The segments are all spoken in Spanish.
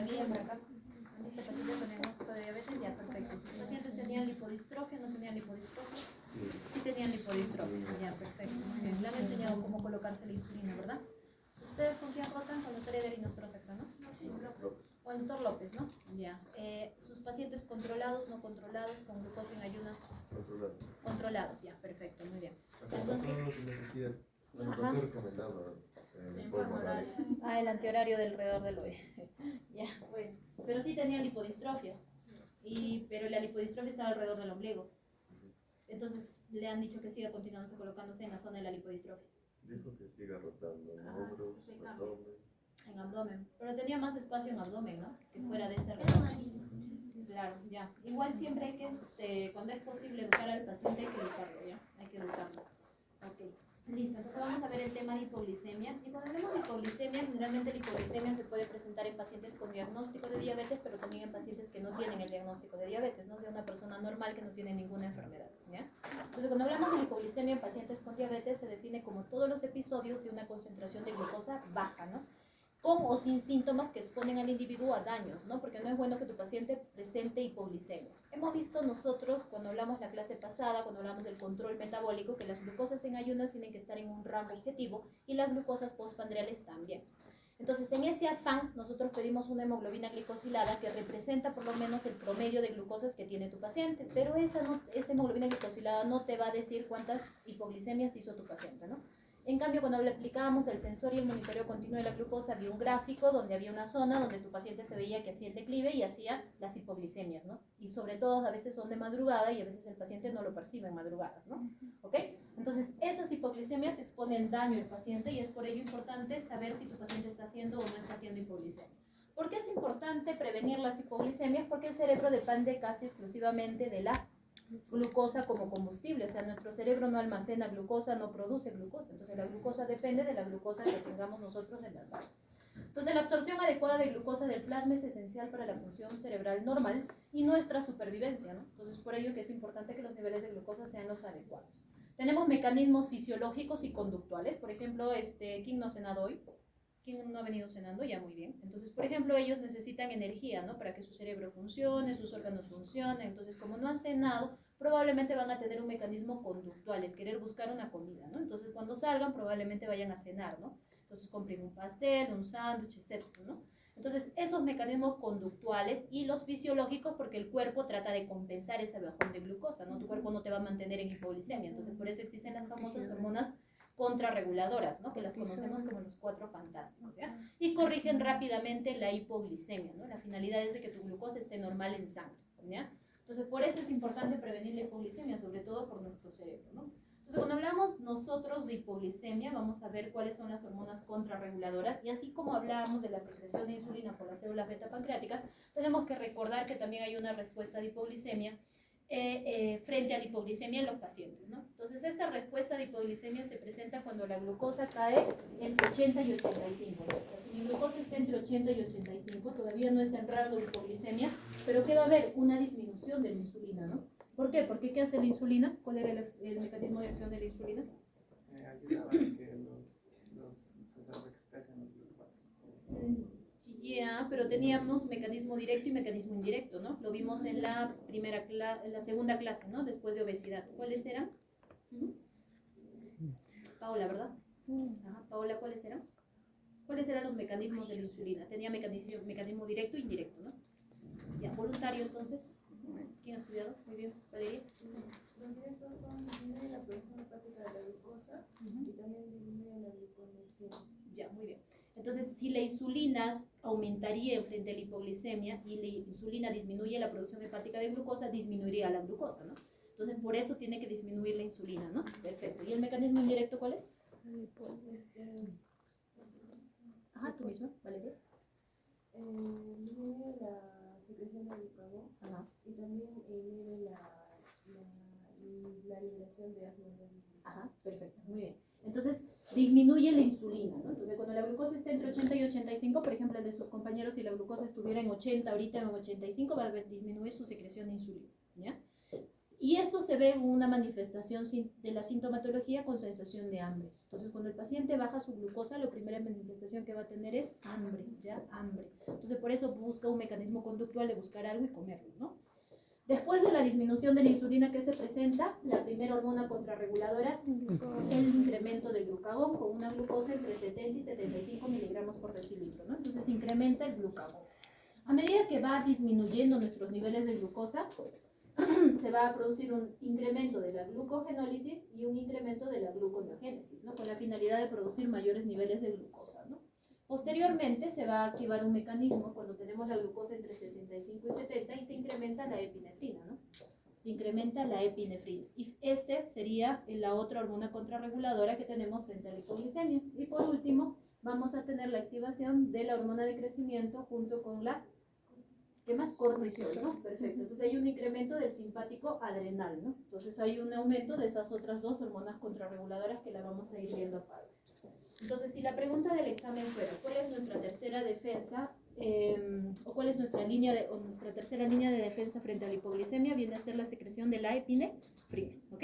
bien por acá. Este paciente con diagnóstico de diabetes, ya perfecto. ¿Los pacientes tenían lipodistrofia, no tenían lipodistrofia? Sí tenían lipodistrofia, ya perfecto. Muy bien. Le han enseñado cómo colocarse la insulina, ¿verdad? ¿Ustedes con quién rotan? Con la tarea de Rinostrosacra, ¿no? Sí, o el doctor López, ¿no? Ya. ¿Sus pacientes controlados, no controlados, con glucosa en ayunas? Controlados. Controlados, ya, perfecto, muy bien. Entonces, el antihorario del alrededor del OE. Ya, bueno. Pero sí tenía lipodistrofia. Pero la lipodistrofia estaba alrededor del ombligo. Entonces le han dicho que siga continuándose colocándose en la zona de la lipodistrofia. Dijo que siga rotando en hombros, abdomen. En abdomen. Pero tenía más espacio en abdomen, ¿no? Que fuera de ese retorno. Claro, ya. Igual siempre hay que, cuando es posible educar al paciente, hay que educarlo, ¿ya? Hay que educarlo. Ok. Listo, entonces vamos a ver el tema de hipoglicemia. Y cuando hablamos de hipoglicemia, generalmente la hipoglicemia se puede presentar en pacientes con diagnóstico de diabetes, pero también en pacientes que no tienen el diagnóstico de diabetes, ¿no? O sea, una persona normal que no tiene ninguna enfermedad, ¿ya? Entonces, cuando hablamos de la hipoglicemia en pacientes con diabetes, se define como todos los episodios de una concentración de glucosa baja, ¿no? Con o sin síntomas que exponen al individuo a daños, ¿no? Porque no es bueno que tu paciente presente hipoglicemias. Hemos visto nosotros, cuando hablamos la clase pasada, cuando hablamos del control metabólico, que las glucosas en ayunas tienen que estar en un rango objetivo y las glucosas postprandiales también. Entonces, en ese afán, nosotros pedimos una hemoglobina glicosilada que representa por lo menos el promedio de glucosas que tiene tu paciente, pero esa hemoglobina glicosilada no te va a decir cuántas hipoglicemias hizo tu paciente, ¿no? En cambio, cuando le aplicábamos el sensor y el monitoreo continuo de la glucosa, había un gráfico donde había una zona donde tu paciente se veía que hacía el declive y hacía las hipoglicemias, ¿no? Y sobre todo, a veces son de madrugada y a veces el paciente no lo percibe en madrugadas, ¿no? ¿Ok? Entonces, esas hipoglicemias exponen daño al paciente y es por ello importante saber si tu paciente está haciendo o no está haciendo hipoglicemia. ¿Por qué es importante prevenir las hipoglicemias? Porque el cerebro depende casi exclusivamente de la glucosa como combustible, o sea, nuestro cerebro no almacena glucosa, no produce glucosa, entonces la glucosa depende de la glucosa que tengamos nosotros en la sangre. Entonces la absorción adecuada de glucosa del plasma es esencial para la función cerebral normal y nuestra supervivencia, ¿no? Entonces por ello que es importante que los niveles de glucosa sean los adecuados. Tenemos mecanismos fisiológicos y conductuales, por ejemplo, ¿quién no ha cenado hoy? ¿Quién no ha venido cenando? Ya, muy bien. Entonces, por ejemplo, ellos necesitan energía, ¿no? Para que su cerebro funcione, sus órganos funcionen. Entonces, como no han cenado, probablemente van a tener un mecanismo conductual, el querer buscar una comida, ¿no? Entonces, cuando salgan, probablemente vayan a cenar, ¿no? Entonces, compren un pastel, un sándwich, etc., ¿no? Entonces, esos mecanismos conductuales y los fisiológicos, porque el cuerpo trata de compensar ese bajón de glucosa, ¿no? Tu cuerpo no te va a mantener en hipoglicemia. Entonces, por eso existen las famosas hormonas contrarreguladoras, ¿no? Que las conocemos como los 4 fantásticos, ¿ya? Y corrigen rápidamente la hipoglicemia, ¿no? La finalidad es de que tu glucosa esté normal en sangre, ¿ya? Entonces, por eso es importante prevenir la hipoglicemia, sobre todo por nuestro cerebro, ¿no? Entonces, cuando hablamos nosotros de hipoglicemia, vamos a ver cuáles son las hormonas contrarreguladoras, y así como hablábamos de la secreción de insulina por las células beta pancreáticas, tenemos que recordar que también hay una respuesta de hipoglicemia frente a la hipoglicemia en los pacientes, ¿no? Entonces, esta respuesta de hipoglicemia se presenta cuando la glucosa cae entre 80 y 85. O sea, si mi glucosa está entre 80 y 85, todavía no está en rango de hipoglicemia, pero que va a haber una disminución de la insulina, ¿no? ¿Por qué? Porque ¿qué hace la insulina? ¿Cuál era el mecanismo de acción de la insulina? Ayudaba a que los expresen los glucosados. Ya, pero teníamos mecanismo directo y mecanismo indirecto, ¿no? Lo vimos en la segunda clase, ¿no? Después de obesidad. ¿Cuáles eran? Paola, ¿verdad? Ajá, Paola, ¿cuáles eran? ¿Cuáles eran los mecanismos de la insulina? Tenía mecanismo directo e indirecto, ¿no? Ya, voluntario entonces. ¿Quién ha estudiado? Muy bien, Valeria. Los directos son disminuye la producción hepática de la glucosa y también disminuye la gluconeogénesis. Ya, muy bien. Entonces, si la insulina aumentaría en frente a la hipoglicemia y la insulina disminuye la producción hepática de glucosa, disminuiría la glucosa, ¿no? Entonces, por eso tiene que disminuir la insulina, ¿no? Perfecto. ¿Y el mecanismo indirecto cuál es? Ajá, tú misma, Valeria. Disminuye la secreción de glucagón y también inhibe la liberación de ácido nítrico. Ajá, perfecto, muy bien. Entonces, disminuye la insulina, ¿no? Entonces, cuando la glucosa está entre 80 y 85, por ejemplo, el de sus compañeros, si la glucosa estuviera en 80, ahorita en 85, va a disminuir su secreción de insulina, ¿ya? Y esto se ve en una manifestación de la sintomatología con sensación de hambre. Entonces, cuando el paciente baja su glucosa, la primera manifestación que va a tener es hambre, ya hambre. Entonces, por eso busca un mecanismo conductual de buscar algo y comerlo, ¿no? Después de la disminución de la insulina que se presenta, la primera hormona contrarreguladora, el incremento del glucagón con una glucosa entre 70 y 75 miligramos por decilitro, ¿no? Entonces, incrementa el glucagón. A medida que va disminuyendo nuestros niveles de glucosa, se va a producir un incremento de la glucogenólisis y un incremento de la gluconeogénesis, ¿no? Con la finalidad de producir mayores niveles de glucosa, ¿no? Posteriormente se va a activar un mecanismo cuando tenemos la glucosa entre 65 y 70 y se incrementa la epinefrina, ¿no? Se incrementa la epinefrina. Y este sería la otra hormona contrarreguladora que tenemos frente a la hipoglicemia. Y por último, vamos a tener la activación de la hormona de crecimiento junto con la ¿qué más? Cortisol, ¿no? Perfecto. Entonces hay un incremento del simpático adrenal, ¿no? Entonces hay un aumento de esas otras dos hormonas contrarreguladoras que la vamos a ir viendo aparte. Entonces, si la pregunta del examen fuera, ¿cuál es nuestra tercera defensa o cuál es nuestra tercera línea de defensa frente a la hipoglicemia? Viene a ser la secreción de la epinefrina, ¿ok?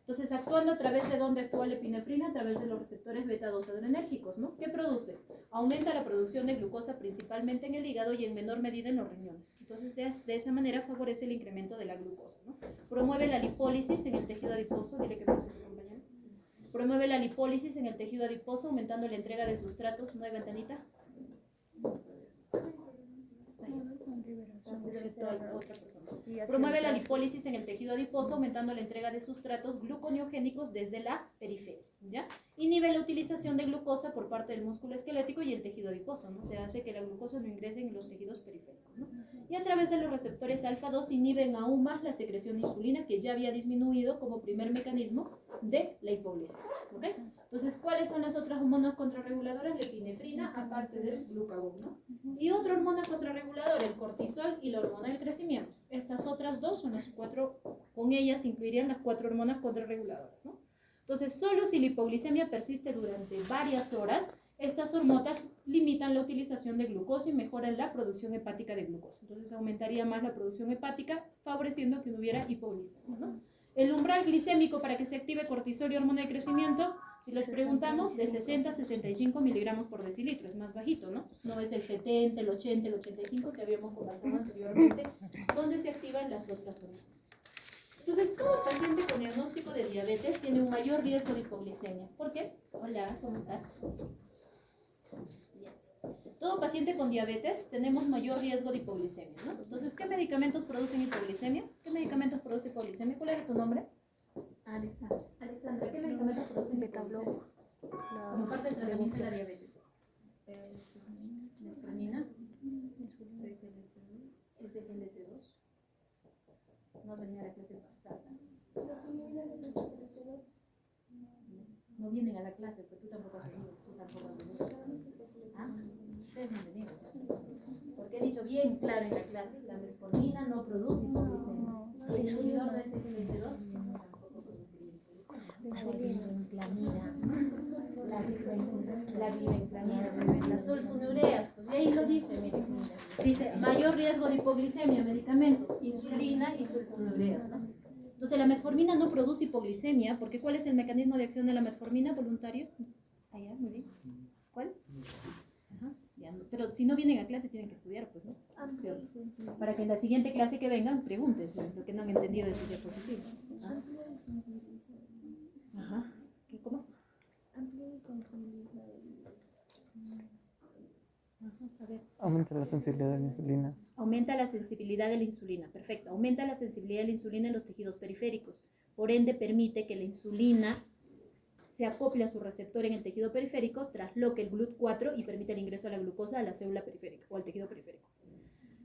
Entonces, actuando a través de dónde actúa la epinefrina, a través de los receptores beta-2 adrenérgicos, ¿no? ¿Qué produce? Aumenta la producción de glucosa principalmente en el hígado y en menor medida en los riñones. Entonces, de esa manera favorece el incremento de la glucosa, ¿no? Promueve la lipólisis en el tejido adiposo, dile que pase tu compañero. Promueve la lipólisis en el tejido adiposo, aumentando la entrega de sustratos. ¿No hay ventanita? Promueve la lipólisis en el tejido adiposo, aumentando la entrega de sustratos gluconeogénicos desde la periferia, ¿ya? Inhibe la utilización de glucosa por parte del músculo esquelético y el tejido adiposo, ¿no? Se hace que la glucosa no ingrese en los tejidos periféricos, ¿no? Y a través de los receptores alfa-2 inhiben aún más la secreción de insulina, que ya había disminuido como primer mecanismo de la hipoglicemia, ¿ok? Entonces, ¿cuáles son las otras hormonas contrarreguladoras? La epinefrina, aparte del glucagón, ¿no? Y otra hormona contrarreguladora, el cortisol y la hormona del crecimiento. Estas otras dos son las cuatro, con ellas se incluirían las cuatro hormonas contrarreguladoras, ¿no? Entonces, solo si la hipoglicemia persiste durante varias horas, estas hormonas limitan la utilización de glucosa y mejoran la producción hepática de glucosa. Entonces, aumentaría más la producción hepática, favoreciendo que no hubiera hipoglicemia, ¿no? El umbral glicémico para que se active cortisol y hormona de crecimiento, si les preguntamos, de 60 a 65 miligramos por decilitro, es más bajito, ¿no? No es el 70, el 80, el 85 que habíamos conversado anteriormente, donde se activan las otras hormonas. Entonces, todo paciente con diagnóstico de diabetes tiene un mayor riesgo de hipoglicemia. ¿Por qué? Hola, ¿cómo estás? Bien. Todo paciente con diabetes tenemos mayor riesgo de hipoglicemia, ¿no? Entonces, ¿qué medicamentos producen hipoglicemia? ¿Qué medicamentos produce hipoglicemia? ¿Cuál es tu nombre? Alexandra. Alexandra, ¿qué medicamentos producen hipoglicemia? Como parte del tratamiento de la diabetes. Metformina. SGLT2. No venía a la clase pasada. No vienen a la clase, pero tú tampoco has venido. Tú tampoco has venido. ¿Ah? Ustedes no han venido. Porque he dicho bien claro en la clase, la metformina no produce hipoglicemia. El inhibidor de SGLT2 tampoco produciría hipoglicemia. La glibenclamida, las sulfonylureas, pues ahí lo dice, mire. Dice, mayor riesgo de hipoglicemia, medicamentos, insulina y sulfonylureas, ¿no? Entonces la metformina no produce hipoglicemia, porque ¿cuál es el mecanismo de acción de la metformina voluntario? Allá, muy bien. ¿Cuál? Ajá, ya, pero si no vienen a clase tienen que estudiar, pues, ¿no? Para que en la siguiente clase que vengan pregunten lo que no han entendido de sus diapositivas. Ajá. ¿Qué, cómo? A ver. Aumenta la sensibilidad de la insulina. Aumenta la sensibilidad de la insulina, perfecto. Aumenta la sensibilidad de la insulina en los tejidos periféricos. Por ende, permite que la insulina se acople a su receptor en el tejido periférico, trasloque el GLUT4 y permite el ingreso de la glucosa a la célula periférica o al tejido periférico.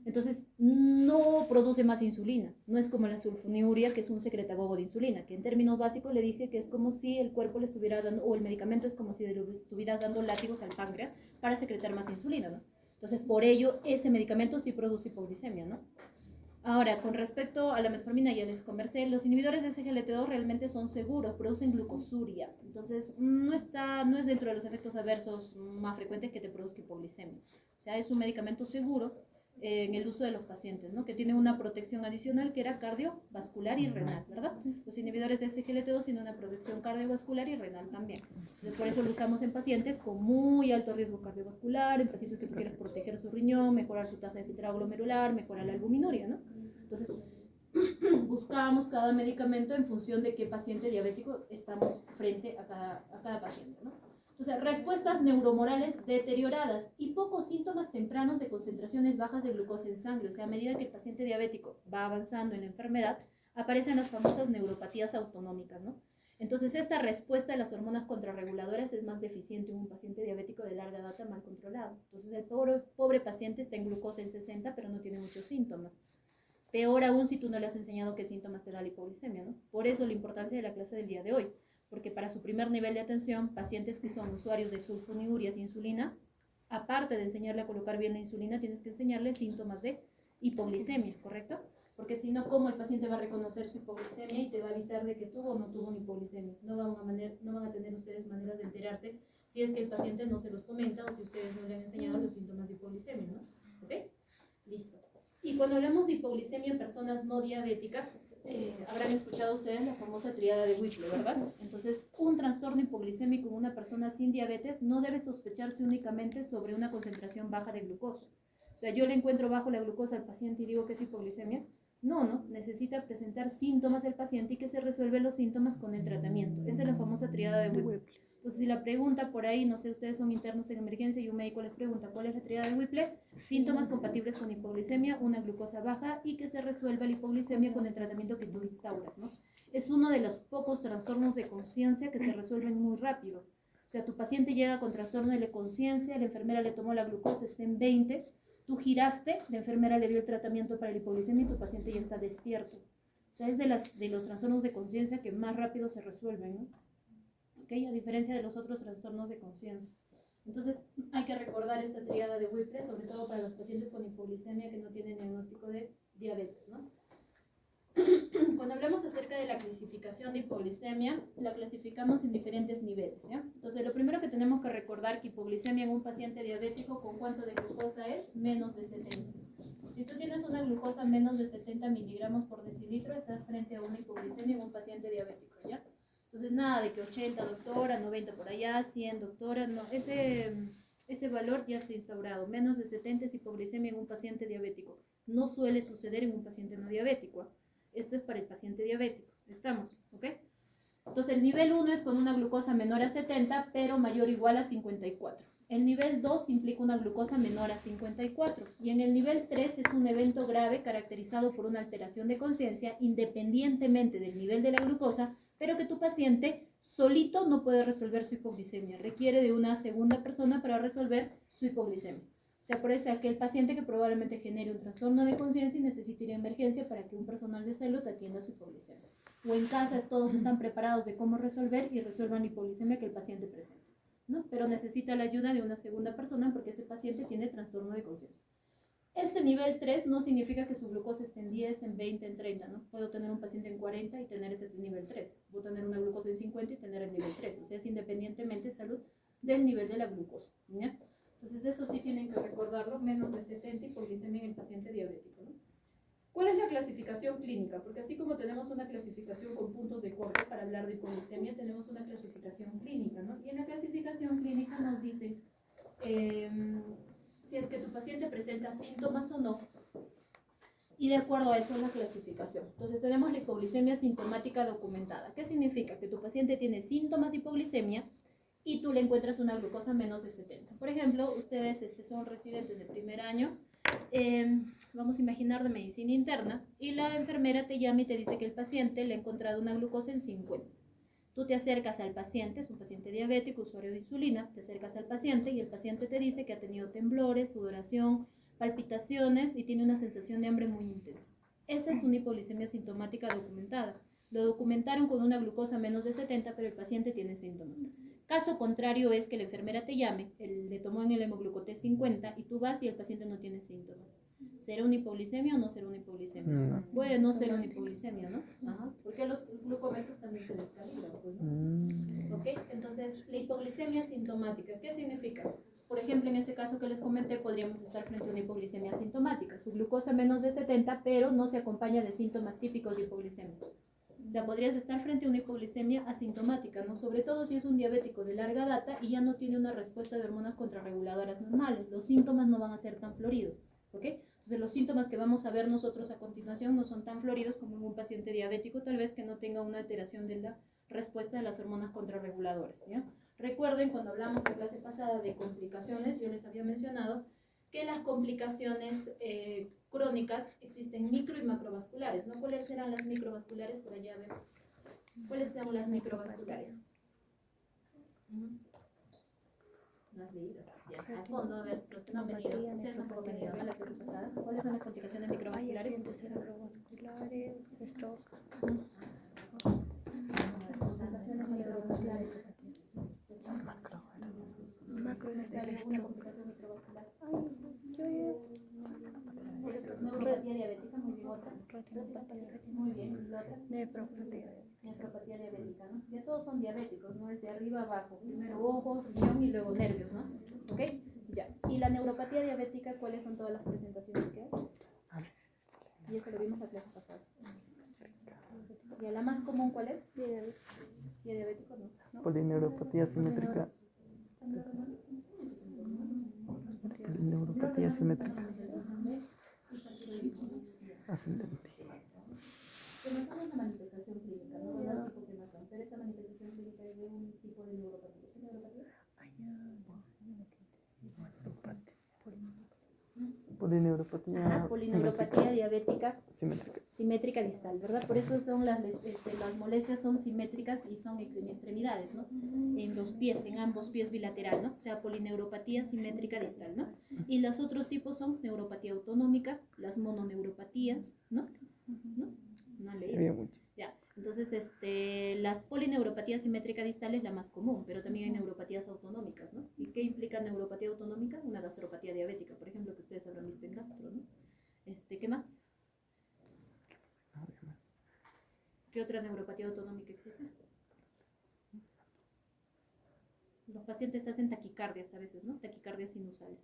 Entonces, no produce más insulina. No es como la sulfonilurea, que es un secretagogo de insulina, que en términos básicos le dije que es como si el cuerpo le estuviera dando, o el medicamento es como si le estuvieras dando látigos al páncreas para secretar más insulina, ¿no? Entonces, por ello, ese medicamento sí produce hipoglicemia, ¿no? Ahora, con respecto a la metformina, ya les conversé, los inhibidores de SGLT2 realmente son seguros, producen glucosuria. Entonces, no es dentro de los efectos adversos más frecuentes que te produzca hipoglicemia. O sea, es un medicamento seguro, en el uso de los pacientes, ¿no? Que tienen una protección adicional que era cardiovascular y renal, ¿verdad? Los inhibidores de SGLT2 tienen una protección cardiovascular y renal también. Entonces, por eso lo usamos en pacientes con muy alto riesgo cardiovascular, en pacientes que tú quieres proteger su riñón, mejorar su tasa de filtrado glomerular, mejorar la albuminuria, ¿no? Entonces, buscamos cada medicamento en función de qué paciente diabético estamos frente a cada paciente, ¿no? Entonces, respuestas neuromorales deterioradas y pocos síntomas tempranos de concentraciones bajas de glucosa en sangre. O sea, a medida que el paciente diabético va avanzando en la enfermedad, aparecen las famosas neuropatías autonómicas, ¿no? Entonces, esta respuesta de las hormonas contrarreguladoras es más deficiente en un paciente diabético de larga data mal controlado. Entonces, el pobre paciente está en glucosa en 60, pero no tiene muchos síntomas. Peor aún si tú no le has enseñado qué síntomas te da la hipoglicemia, ¿no? Por eso la importancia de la clase del día de hoy. Porque para su primer nivel de atención, pacientes que son usuarios de sulfonilureas e insulina, aparte de enseñarle a colocar bien la insulina, tienes que enseñarle síntomas de hipoglicemia, ¿correcto? Porque si no, ¿cómo el paciente va a reconocer su hipoglicemia y te va a avisar de que tuvo o no tuvo una hipoglicemia? No van a tener ustedes maneras de enterarse si es que el paciente no se los comenta o si ustedes no le han enseñado los síntomas de hipoglicemia, ¿no? ¿Ok? Listo. Y cuando hablamos de hipoglicemia en personas no diabéticas, habrán escuchado ustedes la famosa triada de Whipple, ¿verdad? Entonces, un trastorno hipoglicémico en una persona sin diabetes no debe sospecharse únicamente sobre una concentración baja de glucosa. O sea, yo le encuentro bajo la glucosa al paciente y digo que es hipoglicemia. No, necesita presentar síntomas del paciente y que se resuelven los síntomas con el tratamiento. Esa es la famosa triada de Whipple. Entonces, si la pregunta por ahí, no sé, ustedes son internos en emergencia y un médico les pregunta cuál es la triada de Whipple, síntomas compatibles con hipoglicemia, una glucosa baja y que se resuelva la hipoglicemia con el tratamiento que tú instauras, ¿no? Es uno de los pocos trastornos de conciencia que se resuelven muy rápido. O sea, tu paciente llega con trastorno de la conciencia, la enfermera le tomó la glucosa, está en 20, tú giraste, la enfermera le dio el tratamiento para la hipoglicemia y tu paciente ya está despierto. O sea, es de los trastornos de conciencia que más rápido se resuelven, ¿no? ¿Okay? A diferencia de los otros trastornos de conciencia. Entonces, hay que recordar esta triada de Whipple, sobre todo para los pacientes con hipoglicemia que no tienen diagnóstico de diabetes, ¿no? Cuando hablamos acerca de la clasificación de hipoglicemia, la clasificamos en diferentes niveles, ¿ya? Entonces, lo primero que tenemos que recordar que hipoglicemia en un paciente diabético, ¿con cuánto de glucosa es? Menos de 70. Si tú tienes una glucosa menos de 70 miligramos por decilitro, estás frente a una hipoglicemia en un paciente diabético, ¿ya? Entonces, nada de que 80, doctora, 90 por allá, 100, doctora, no, ese valor ya se ha instaurado. Menos de 70 es hipoglicemia en un paciente diabético. No suele suceder en un paciente no diabético. Esto es para el paciente diabético. ¿Estamos? ¿Ok? Entonces, el nivel 1 es con una glucosa menor a 70, pero mayor o igual a 54. El nivel 2 implica una glucosa menor a 54. Y en el nivel 3 es un evento grave caracterizado por una alteración de conciencia independientemente del nivel de la glucosa, pero que tu paciente solito no puede resolver su hipoglicemia. Requiere de una segunda persona para resolver su hipoglicemia. O sea, por eso aquel paciente que probablemente genere un trastorno de conciencia y necesite ir a emergencia para que un personal de salud atienda su hipoglicemia. O en casa todos están preparados de cómo resolver y resuelvan la hipoglicemia que el paciente presenta, ¿no? Pero necesita la ayuda de una segunda persona porque ese paciente tiene trastorno de conciencia. Este nivel 3 no significa que su glucosa esté en 10, en 20, en 30, ¿no? Puedo tener un paciente en 40 y tener ese nivel 3. Puedo tener una glucosa en 50 y tener el nivel 3. O sea, es independientemente salud del nivel de la glucosa, ¿ya? Entonces, eso sí tienen que recordarlo, menos de 70 hipoglicemia en el paciente diabético, ¿no? ¿Cuál es la clasificación clínica? Porque así como tenemos una clasificación con puntos de corte para hablar de hipoglicemia, tenemos una clasificación clínica, ¿no? Y en la clasificación clínica nos dice si es que tu paciente presenta síntomas o no, y de acuerdo a eso es la clasificación. Entonces tenemos la hipoglicemia sintomática documentada. ¿Qué significa? Que tu paciente tiene síntomas de hipoglicemia y tú le encuentras una glucosa menos de 70. Por ejemplo, ustedes son residentes de primer año, vamos a imaginar de medicina interna, y la enfermera te llama y te dice que el paciente le ha encontrado una glucosa en 50. Tú te acercas al paciente, es un paciente diabético, usuario de insulina, te acercas al paciente y el paciente te dice que ha tenido temblores, sudoración, palpitaciones y tiene una sensación de hambre muy intensa. Esa es una hipoglicemia sintomática documentada. Lo documentaron con una glucosa menos de 70, pero el paciente tiene síntomas. Caso contrario es que la enfermera te llame, le tomó en el hemoglucotés 50 y tú vas y el paciente no tiene síntomas. ¿Será una hipoglicemia o no será una hipoglicemia? No. Puede no ser una hipoglicemia, ¿no? Ajá. Porque los glucómetros también se descargan, pues, ¿no? ¿Ok? Entonces, la hipoglicemia sintomática, ¿qué significa? por ejemplo, en este caso que les comenté, podríamos estar frente a una hipoglicemia asintomática. Su glucosa menos de 70, pero no se acompaña de síntomas típicos de hipoglicemia. O sea, podrías estar frente a una hipoglicemia asintomática, ¿no? Sobre todo si es un diabético de larga data y ya no tiene una respuesta de hormonas contrarreguladoras normales. Los síntomas no van a ser tan floridos, ¿ok? Entonces, los síntomas que vamos a ver nosotros a continuación no son tan floridos como en un paciente diabético, tal vez que no tenga una alteración de la respuesta de las hormonas contrarreguladoras, ¿ya? Recuerden, cuando hablamos en clase pasada de complicaciones, yo les había mencionado que las complicaciones crónicas existen micro y macrovasculares, ¿no? ¿Cuáles serán las microvasculares? Por allá veo. ¿Cuáles son las microvasculares? No has leído. Ya, al fondo, a ver, los que no han venido. Ustedes no han venido a la clase pasada. ¿Cuáles son las complicaciones microvasculares? Accidentes cerebrovasculares, stroke. Complicaciones microvasculares. Macro es el stroke. Neuropatía diabética, muy bien, otra. Retinopatía. Muy bien, ¿y la otra? Nefropatía. Nefropatía diabética, ¿no? Ya todos son diabéticos, ¿no? Es de arriba a abajo. Primero ojos, riñón y luego nervios, ¿no? ¿Ok? Ya. ¿Y la neuropatía diabética, cuáles son todas las presentaciones que hay? Y eso lo vimos la clase pasada. ¿Y a la más común cuál es? ¿Y diabético no? Polineuropatía simétrica. Polineuropatía simétrica. Ascendente. Que no son una manifestación clínica, no son el tipo que no son, pero esa manifestación clínica es de un tipo de neuropatía. ¿Qué neuropatía? Polineuropatía Polineuropatía diabética simétrica. simétrica distal, ¿verdad? Por eso son las molestias son simétricas y son en extremidades, ¿no? En los pies, en ambos pies bilateral, ¿no? O sea, polineuropatía simétrica distal, ¿no? Y los otros tipos son neuropatía autonómica, las mononeuropatías, ¿no? ¿No? No han Sí, leído. había mucho. Ya, entonces la polineuropatía simétrica distal es la más común, pero también hay neuropatías autonómicas, ¿no? ¿Y qué implica neuropatía autonómica? Una gastropatía diabética, por ejemplo, que ustedes habrán visto en gastro, ¿no? ¿Qué más? No, había más. ¿Qué otra neuropatía autonómica existe? Los pacientes hacen taquicardias a veces, ¿no? Taquicardias sinusales.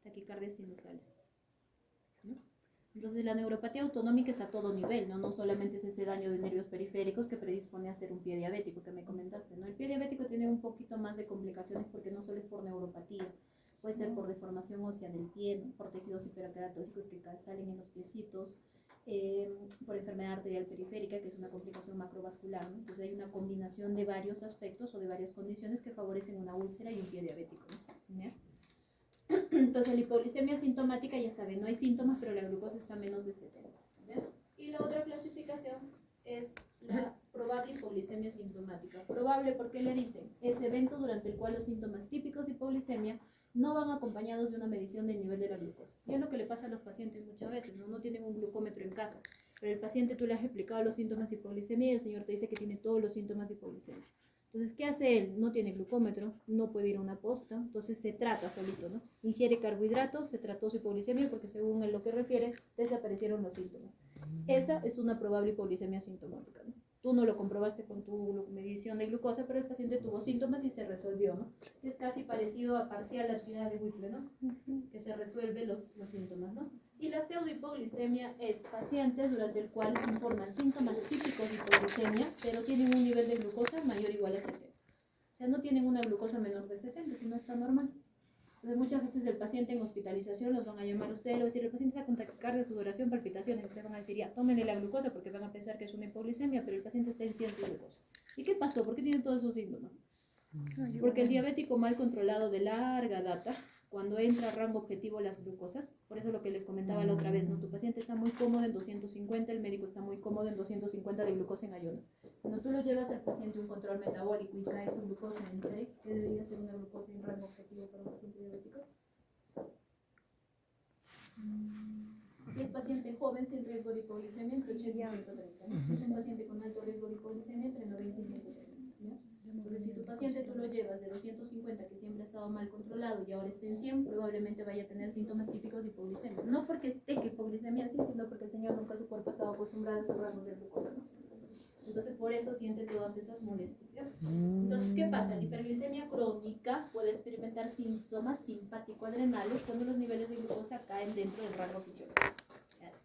Taquicardias sinusales, ¿no? Entonces la neuropatía autonómica es a todo nivel, ¿no? No solamente es ese daño de nervios periféricos que predispone a hacer un pie diabético que me comentaste, ¿no? El pie diabético tiene un poquito más de complicaciones porque no solo es por neuropatía, puede ser por deformación ósea del pie, ¿no? Por tejidos hiperkeratóxicos que salen en los piecitos, por enfermedad arterial periférica, que es una complicación macrovascular, ¿no? Entonces hay una combinación de varios aspectos o de varias condiciones que favorecen una úlcera y un pie diabético, ¿no? ¿Ya? Entonces la hipoglicemia sintomática, ya saben, no hay síntomas, pero la glucosa está menos de 70. ¿Ya? Y la otra clasificación es la probable hipoglicemia sintomática. Probable porque le dicen, es evento durante el cual los síntomas típicos de hipoglicemia no van acompañados de una medición del nivel de la glucosa. Y es lo que le pasa a los pacientes muchas veces, ¿no? No tienen un glucómetro en casa, pero el paciente tú le has explicado los síntomas de hipoglicemia y el señor te dice que tiene todos los síntomas de hipoglicemia. Entonces, ¿qué hace él? No tiene glucómetro, no puede ir a una posta, entonces se trata solito, ¿no? Ingiere carbohidratos, se trató su hipoglicemia porque según él lo que refiere, desaparecieron los síntomas. Esa es una probable hipoglicemia sintomática, ¿no? Tú no lo comprobaste con tu medición de glucosa, pero el paciente tuvo síntomas y se resolvió, ¿no? Es casi parecido a parcial actividad de Whipple, ¿no? Que se resuelve los síntomas, ¿no? Y la pseudohipoglicemia es pacientes durante el cual informan síntomas típicos de hipoglicemia, pero tienen un nivel de glucosa mayor o igual a 70. O sea, no tienen una glucosa menor de 70, si no está normal. Entonces, muchas veces el paciente en hospitalización los van a llamar a ustedes, le van a decir, el paciente está con taquicardia, sudoración, palpitaciones. Ustedes van a decir, ya, tómenle la glucosa porque van a pensar que es una hipoglicemia, pero el paciente está en 100 de glucosa. ¿Y qué pasó? ¿Por qué tiene todos esos síntomas? Porque el diabético mal controlado de larga data, cuando entra a rango objetivo las glucosas, por eso lo que les comentaba la otra vez, ¿no? Tu paciente está muy cómodo en 250, el médico está muy cómodo en 250 de glucosa en ayunas. Cuando tú lo llevas al paciente un control metabólico y cae su glucosa en 3, ¿qué debería ser una glucosa en rango objetivo para un paciente diabético? Si es paciente joven sin riesgo de hipoglicemia, entre 80 y 130. ¿No? Si es un paciente con alto riesgo de hipoglicemia, entre 90 y 130. ¿Ya? Entonces, si tu paciente tú lo llevas de 250, que siempre ha estado mal controlado, y ahora está en 100, probablemente vaya a tener síntomas típicos de hipoglicemia. No porque tenga hipoglicemia así, sino porque el señor nunca su cuerpo ha estado acostumbrado a esos rangos de glucosa, ¿no? Entonces, por eso siente todas esas molestias, ¿ya? Entonces, ¿qué pasa? La hiperglicemia crónica puede experimentar síntomas simpático-adrenales cuando los niveles de glucosa caen dentro del rango fisiológico.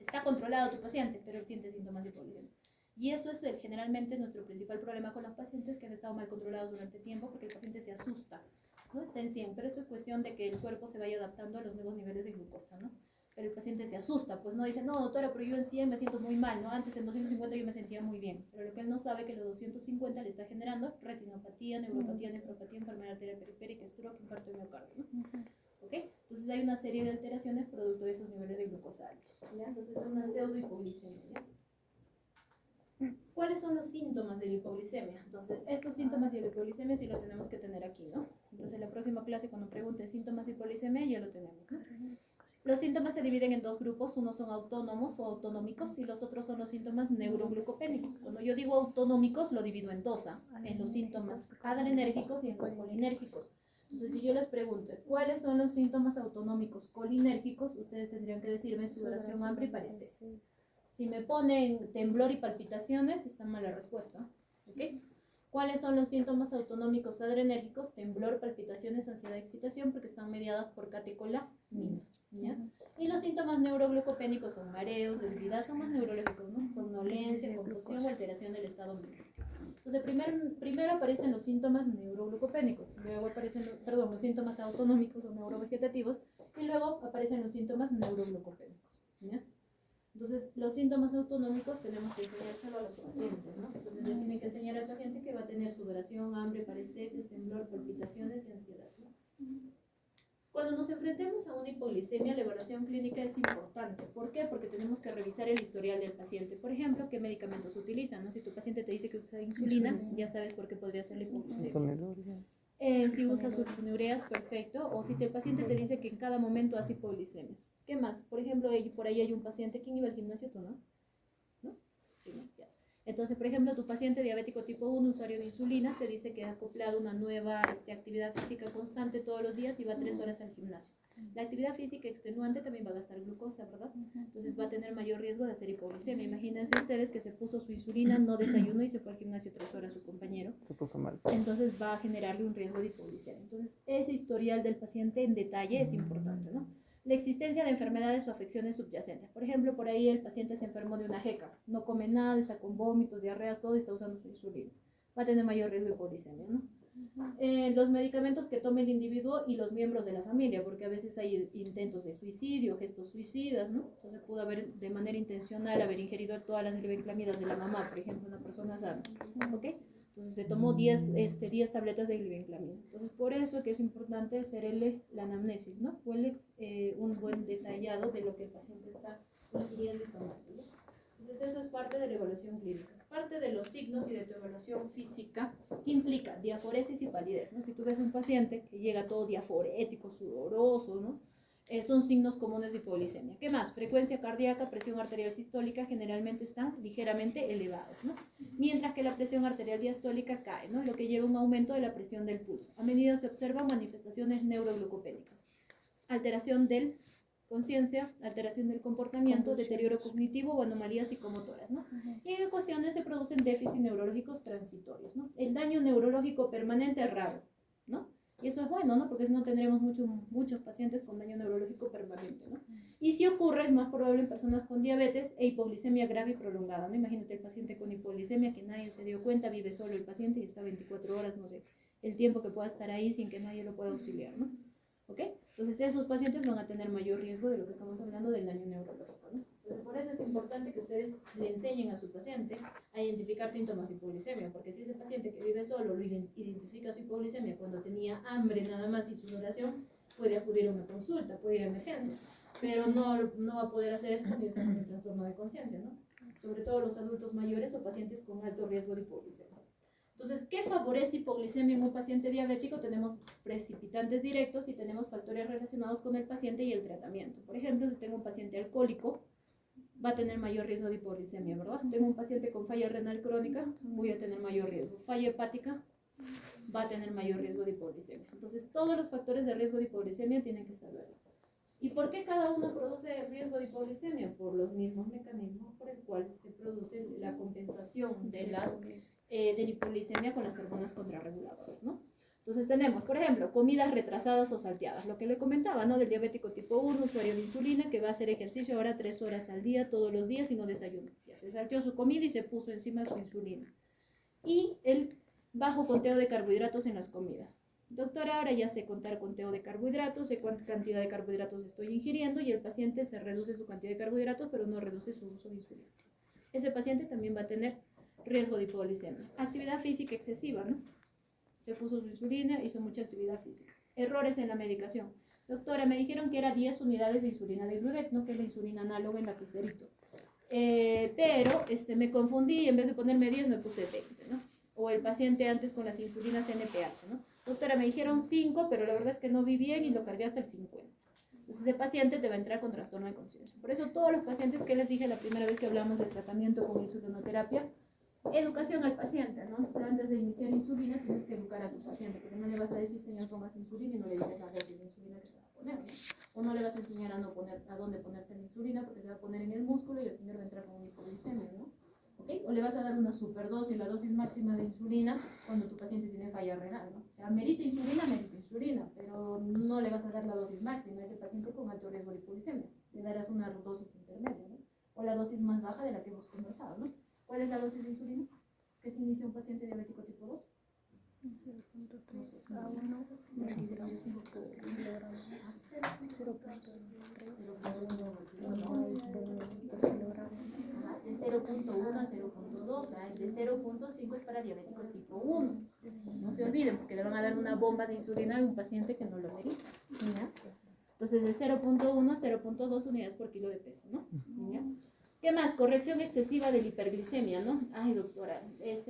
Está controlado tu paciente, pero siente síntomas de hipoglicemia. Y eso es generalmente nuestro principal problema con los pacientes que han estado mal controlados durante tiempo, porque el paciente se asusta, ¿no? Está en 100, pero esto es cuestión de que el cuerpo se vaya adaptando a los nuevos niveles de glucosa, ¿no? Pero el paciente se asusta, pues no dice, no, doctora, pero yo en 100 me siento muy mal, ¿no? Antes en 250 yo me sentía muy bien. Pero lo que él no sabe es que los 250 le está generando retinopatía, neuropatía, nefropatía, enfermedad arterial periférica, stroke, infarto de miocardio, ¿no? ¿Ok? Entonces hay una serie de alteraciones producto de esos niveles de glucosa altos, ¿ya? Entonces es una pseudohipoglicemia, ¿ya? ¿Cuáles son los síntomas de la hipoglicemia? Entonces, estos síntomas de la hipoglicemia sí lo tenemos que tener aquí, ¿no? Entonces, en la próxima clase, cuando pregunte síntomas de hipoglicemia, ya lo tenemos, ¿no? Los síntomas se dividen en dos grupos, unos son autónomos o autonómicos y los otros son los síntomas neuroglucopénicos. Cuando yo digo autonómicos, lo divido en dos, en los síntomas adrenérgicos y en los colinérgicos. Entonces, si yo les pregunto, ¿cuáles son los síntomas autonómicos colinérgicos? Ustedes tendrían que decirme sudoración, hambre y parestesia. Si me ponen temblor y palpitaciones, está mal la respuesta, ¿ok? ¿Cuáles son los síntomas autonómicos adrenérgicos? Temblor, palpitaciones, ansiedad, excitación, porque están mediadas por catecolaminas, ¿ya? Y los síntomas neuroglucopénicos son mareos, debilidad, son más neurológicos, ¿no? Somnolencia, confusión o alteración del estado mental. Entonces, primero aparecen los síntomas neuroglucopénicos, luego aparecen, los síntomas autonómicos o neurovegetativos, y luego aparecen los síntomas neuroglucopénicos, ¿ya? Entonces, los síntomas autonómicos tenemos que enseñárselo a los pacientes, ¿no? Entonces, le tienen que enseñar al paciente que va a tener sudoración, hambre, parestesias, temblor, palpitaciones y ansiedad, ¿no? Cuando nos enfrentemos a una hipoglicemia, la evaluación clínica es importante. ¿Por qué? Porque tenemos que revisar el historial del paciente. Por ejemplo, qué medicamentos utiliza, ¿no? Si tu paciente te dice que usa insulina, ya sabes por qué podría ser la hipoglicemia. Si usa sulfonilureas, perfecto. O si el paciente te dice que en cada momento hace hipoglicemias. ¿Qué más? Por ejemplo, por ahí hay un paciente, ¿quién iba al gimnasio? ¿Tú, no? ¿No? Sí, ¿no? Ya. Entonces, por ejemplo, tu paciente diabético tipo 1, usuario de insulina, te dice que ha acoplado una nueva actividad física constante todos los días y va 3 horas al gimnasio. La actividad física extenuante también va a gastar glucosa, ¿verdad? Entonces va a tener mayor riesgo de hacer hipoglicemia. Imagínense ustedes que se puso su insulina, no desayunó y se fue al gimnasio 3 horas su compañero. Se puso mal. Entonces va a generarle un riesgo de hipoglicemia. Entonces ese historial del paciente en detalle es importante, ¿no? La existencia de enfermedades o afecciones subyacentes. Por ejemplo, por ahí el paciente se enfermó de una jeca, no come nada, está con vómitos, diarreas, todo y está usando su insulina. Va a tener mayor riesgo de hipoglicemia, ¿no? Los medicamentos que tome el individuo y los miembros de la familia, porque a veces hay intentos de suicidio, gestos suicidas, ¿no? Entonces pudo haber de manera intencional haber ingerido todas las glibenclamidas de la mamá, por ejemplo, una persona sana, ¿ok? Entonces se tomó 10 tabletas de glibenclamida. Entonces por eso que es importante hacer la anamnesis, ¿no? O un buen detallado de lo que el paciente está ingiriendo y tomando, ¿no? Entonces eso es parte de la evaluación clínica. Parte de los signos y de tu evaluación física implica diaforesis y palidez, ¿no? Si tú ves un paciente que llega todo diaforético, sudoroso, ¿no? Son signos comunes de hipoglicemia. ¿Qué más? Frecuencia cardíaca, presión arterial sistólica generalmente están ligeramente elevados, ¿no? Mientras que la presión arterial diastólica cae, ¿no? Lo que lleva a un aumento de la presión del pulso. A medida se observan manifestaciones neuroglucopénicas. Alteración del conciencia, alteración del comportamiento, deterioro cognitivo o anomalías psicomotoras, ¿no? Y en ocasiones se producen déficits neurológicos transitorios, ¿no? El daño neurológico permanente es raro, ¿no? Y eso es bueno, ¿no? Porque si no tendremos muchos pacientes con daño neurológico permanente, ¿no? Y si ocurre, es más probable en personas con diabetes e hipoglicemia grave y prolongada, ¿no? Imagínate el paciente con hipoglicemia que nadie se dio cuenta, vive solo el paciente y está 24 horas, no sé, el tiempo que pueda estar ahí sin que nadie lo pueda auxiliar, ¿no? ¿Ok? Entonces esos pacientes van a tener mayor riesgo de lo que estamos hablando del daño neurológico, ¿no? Entonces, por eso es importante que ustedes le enseñen a su paciente a identificar síntomas de hipoglicemia, porque si ese paciente que vive solo lo identifica su hipoglicemia cuando tenía hambre nada más y sudoración, puede acudir a una consulta, puede ir a emergencia, pero no va a poder hacer eso porque está con el trastorno de conciencia, ¿no? Sobre todo los adultos mayores o pacientes con alto riesgo de hipoglicemia. Entonces, ¿qué favorece hipoglicemia en un paciente diabético? Tenemos precipitantes directos y tenemos factores relacionados con el paciente y el tratamiento. Por ejemplo, si tengo un paciente alcohólico, va a tener mayor riesgo de hipoglicemia, ¿verdad? Tengo un paciente con falla renal crónica, voy a tener mayor riesgo. Falla hepática, va a tener mayor riesgo de hipoglicemia. Entonces, todos los factores de riesgo de hipoglicemia tienen que saberlo. ¿Y por qué cada uno produce riesgo de hipoglicemia? Por los mismos mecanismos por el cual se produce la compensación de la hipoglicemia con las hormonas contrarreguladoras, ¿no? Entonces tenemos, por ejemplo, comidas retrasadas o salteadas, lo que le comentaba, ¿no? Del diabético tipo 1, usuario de insulina, que va a hacer ejercicio ahora 3 horas al día, todos los días y no desayuna. Ya se salteó su comida y se puso encima su insulina. Y el bajo conteo de carbohidratos en las comidas. Doctora, ahora ya sé contar conteo de carbohidratos, sé cuánta cantidad de carbohidratos estoy ingiriendo y el paciente se reduce su cantidad de carbohidratos, pero no reduce su uso de insulina. Ese paciente también va a tener riesgo de hipoglicemia. Actividad física excesiva, ¿no? Se puso su insulina, hizo mucha actividad física. Errores en la medicación. Doctora, me dijeron que era 10 unidades de insulina de Gludet, ¿no? Que es la insulina análoga en lapicerito. Pero me confundí y en vez de ponerme 10 me puse 20, ¿no? O el paciente antes con las insulinas NPH, ¿no? Doctora, me dijeron 5, pero la verdad es que no vi bien y lo cargué hasta el 50. Entonces ese paciente te va a entrar con trastorno de conciencia. Por eso todos los pacientes que les dije la primera vez que hablamos del tratamiento con insulinoterapia, educación al paciente, ¿no? O sea, antes de iniciar insulina tienes que educar a tu paciente, porque no le vas a decir, señor, pongas insulina y no le dices la dosis de insulina que se va a poner, ¿no? O no le vas a enseñar a dónde ponerse la insulina, porque se va a poner en el músculo y el señor va a entrar con una hipoglicemia, ¿no? ¿Okay? O le vas a dar una superdosis, la dosis máxima de insulina cuando tu paciente tiene falla renal, ¿no? O sea, merita insulina, pero no le vas a dar la dosis máxima a ese paciente con alto riesgo de hipoglicemia. Le darás una dosis intermedia, ¿no? O la dosis más baja de la que hemos conversado, ¿no? ¿Cuál es la dosis de insulina que se inicia un paciente diabético tipo 2? 0.3 a 1 miligramos por kilogramo. 0.1 a 0.2, de 0.5 es para diabéticos tipo 1. No se olviden, porque le van a dar una bomba de insulina a un paciente que no lo merita. ¿Ya? Entonces, de 0.1 a 0.2 unidades por kilo de peso, ¿no? ¿Ya? ¿Qué más? Corrección excesiva de la hiperglicemia, ¿no? Ay, doctora,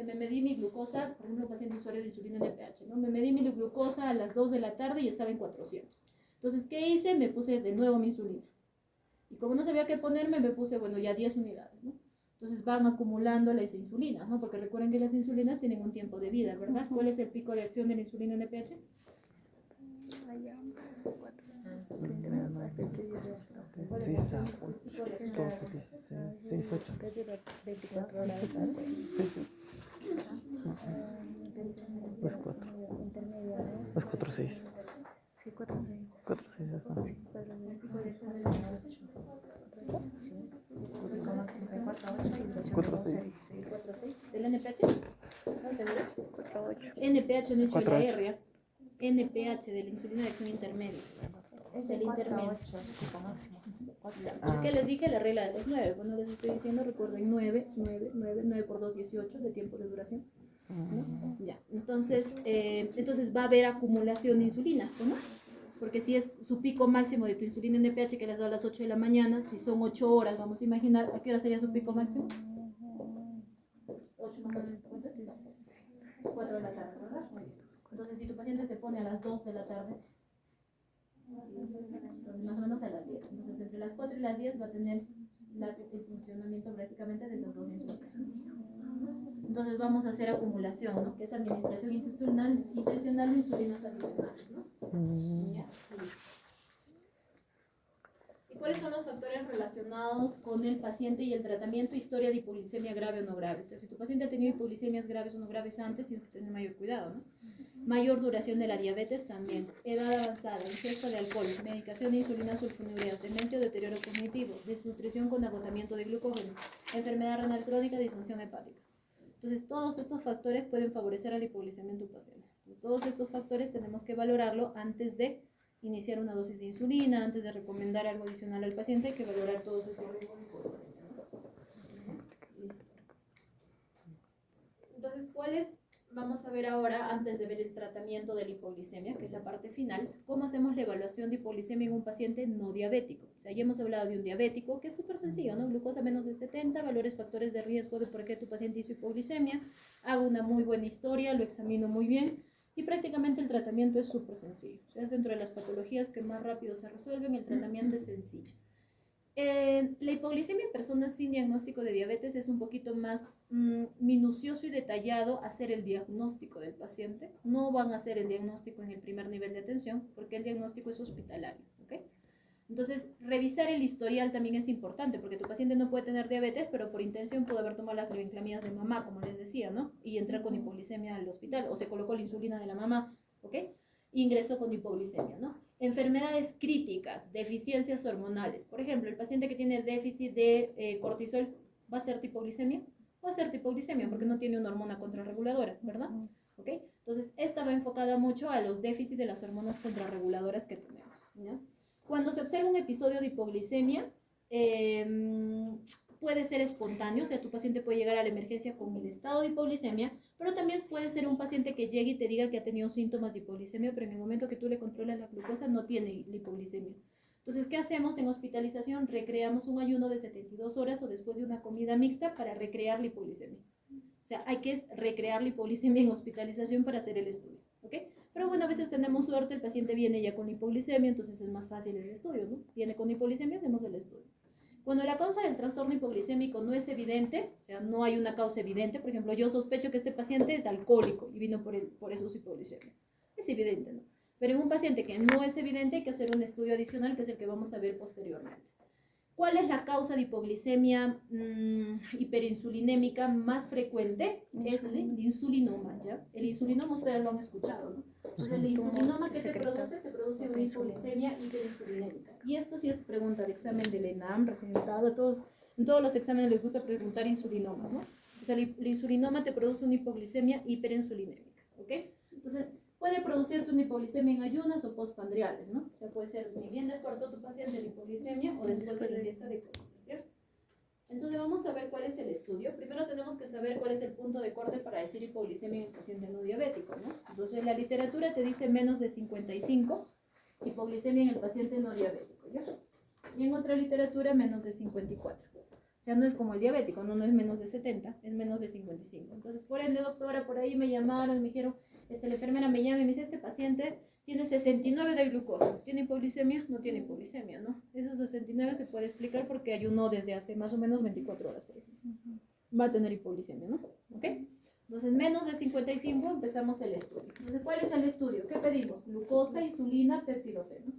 me medí mi glucosa, por ejemplo, paciente usuario de insulina NPH, ¿no? Me medí mi glucosa a las 2 de la tarde y estaba en 400. Entonces, ¿qué hice? Me puse de nuevo mi insulina. Y como no sabía qué ponerme, me puse, bueno, ya 10 unidades, ¿no? Entonces van acumulando las insulinas, ¿no? Porque recuerden que las insulinas tienen un tiempo de vida, ¿verdad? ¿Cuál es el pico de acción de la insulina NPH? De 6 a 8, 12, 16, 6, 8. 24 horas. Pues 4. Pues 4, 6. Sí, 4, 6. 4, 6 está. El pico de acción de la NPH. 4, 6. 4.6. ¿Del NPH? ¿No seguro? 4, 8. NPH, no he hecho 4.8. la R. NPH de la insulina de acción intermedia. Del intermedio. Ya. ¿Qué les dije? La regla de los 9. Cuando les estoy diciendo, recuerden 9 por 2, 18 de tiempo de duración. ¿No? Ya. Entonces va a haber acumulación de insulina, ¿no? Porque si es su pico máximo de tu insulina NPH que les da a las 8 de la mañana, si son 8 horas, vamos a imaginar, ¿a qué hora sería su pico máximo? 8 más 8, ¿cuántas? 4 de la tarde, ¿verdad? Muy bien. Entonces, si tu paciente se pone a las 2 de la tarde, entonces más o menos a las 10. Entonces, entre las 4 y las 10 va a tener el funcionamiento prácticamente de esas dos insulinas. Entonces, vamos a hacer acumulación, ¿no? Que es administración intencional de insulinas adicionales, ¿no? ¿Ya? ¿Y cuáles son los factores relacionados con el paciente y el tratamiento? Historia de hipoglicemia grave o no grave. O sea, si tu paciente ha tenido hipoglicemias graves o no graves antes, tienes que tener mayor cuidado, ¿no? Mayor duración de la diabetes también. Edad avanzada, ingesta de alcohol, medicación de insulina sulfonilureas, demencia o deterioro cognitivo, desnutrición con agotamiento de glucógeno, enfermedad renal crónica, disfunción hepática. Entonces, todos estos factores pueden favorecer a la hipoglicemia en tu paciente. Todos estos factores tenemos que valorarlo antes de iniciar una dosis de insulina, antes de recomendar algo adicional al paciente, hay que valorar todos estos riesgos de hipoglicemia, ¿no? Entonces, ¿cuáles? Vamos a ver ahora, antes de ver el tratamiento de la hipoglicemia, que es la parte final, cómo hacemos la evaluación de hipoglicemia en un paciente no diabético. O sea, ya hemos hablado de un diabético, que es súper sencillo, ¿no? Glucosa menos de 70, valores factores de riesgo de por qué tu paciente hizo hipoglicemia, hago una muy buena historia, lo examino muy bien, y prácticamente el tratamiento es súper sencillo. O sea, es dentro de las patologías que más rápido se resuelven, el tratamiento es sencillo. La hipoglicemia en personas sin diagnóstico de diabetes es un poquito más minucioso y detallado hacer el diagnóstico del paciente. No van a hacer el diagnóstico en el primer nivel de atención porque el diagnóstico es hospitalario, ¿okay? Entonces, revisar el historial también es importante, porque tu paciente no puede tener diabetes, pero por intención pudo haber tomado las glibenclamidas de mamá, como les decía, ¿no? Y entrar con hipoglicemia al hospital, o se colocó la insulina de la mamá, ¿ok? Ingresó con hipoglicemia, ¿no? Enfermedades críticas, deficiencias hormonales. Por ejemplo, el paciente que tiene déficit de cortisol, ¿va a ser hipoglicemia? Va a ser hipoglicemia porque no tiene una hormona contrarreguladora, ¿verdad? ¿Ok? Entonces, esta va enfocada mucho a los déficits de las hormonas contrarreguladoras que tenemos, ¿no? Cuando se observa un episodio de hipoglicemia, puede ser espontáneo, o sea, tu paciente puede llegar a la emergencia con el estado de hipoglicemia, pero también puede ser un paciente que llegue y te diga que ha tenido síntomas de hipoglicemia, pero en el momento que tú le controlas la glucosa no tiene la hipoglicemia. Entonces, ¿qué hacemos en hospitalización? Recreamos un ayuno de 72 horas o después de una comida mixta para recrear la hipoglicemia. O sea, hay que recrear la hipoglicemia en hospitalización para hacer el estudio, ¿ok? Pero bueno, a veces tenemos suerte, el paciente viene ya con hipoglicemia, entonces es más fácil el estudio, ¿no? Viene con hipoglicemia, hacemos el estudio. Cuando la causa del trastorno hipoglicémico no es evidente, o sea, no hay una causa evidente, por ejemplo, yo sospecho que este paciente es alcohólico y vino por eso su hipoglicemia. Es evidente, ¿no? Pero en un paciente que no es evidente hay que hacer un estudio adicional, que es el que vamos a ver posteriormente. ¿Cuál es la causa de hipoglicemia hiperinsulinémica más frecuente? Es el insulinoma, ¿ya? El insulinoma ustedes lo han escuchado, ¿no? Entonces, el insulinoma que te produce una hipoglicemia hiperinsulinémica. Y esto sí es pregunta de examen del ENAM, recién dado, en todos los exámenes les gusta preguntar insulinomas, ¿no? O sea, el insulinoma te produce una hipoglicemia hiperinsulinémica, ¿ok? Entonces, puede producirte una hipoglicemia en ayunas o postpandriales, ¿no? O sea, puede ser ni bien despertó tu paciente de hipoglicemia o después de la ingesta de comida, ¿cierto? Entonces vamos a ver cuál es el estudio. Primero tenemos que saber cuál es el punto de corte para decir hipoglicemia en el paciente no diabético, ¿no? Entonces la literatura te dice menos de 55, hipoglicemia en el paciente no diabético, ¿ya? Y en otra literatura menos de 54. O sea, no es como el diabético, no es menos de 70, es menos de 55. Entonces, por ende, doctora, por ahí me llamaron y me dijeron, la enfermera me llama y me dice, este paciente tiene 69 de glucosa, ¿tiene hipoglicemia? No tiene hipoglicemia, ¿no? Esos 69 se puede explicar porque ayunó desde hace más o menos 24 horas, por ejemplo. Va a tener hipoglicemia, ¿no? ¿Ok? Entonces, menos de 55 empezamos el estudio. Entonces, ¿cuál es el estudio? ¿Qué pedimos? Glucosa, insulina, péptido C, ¿no?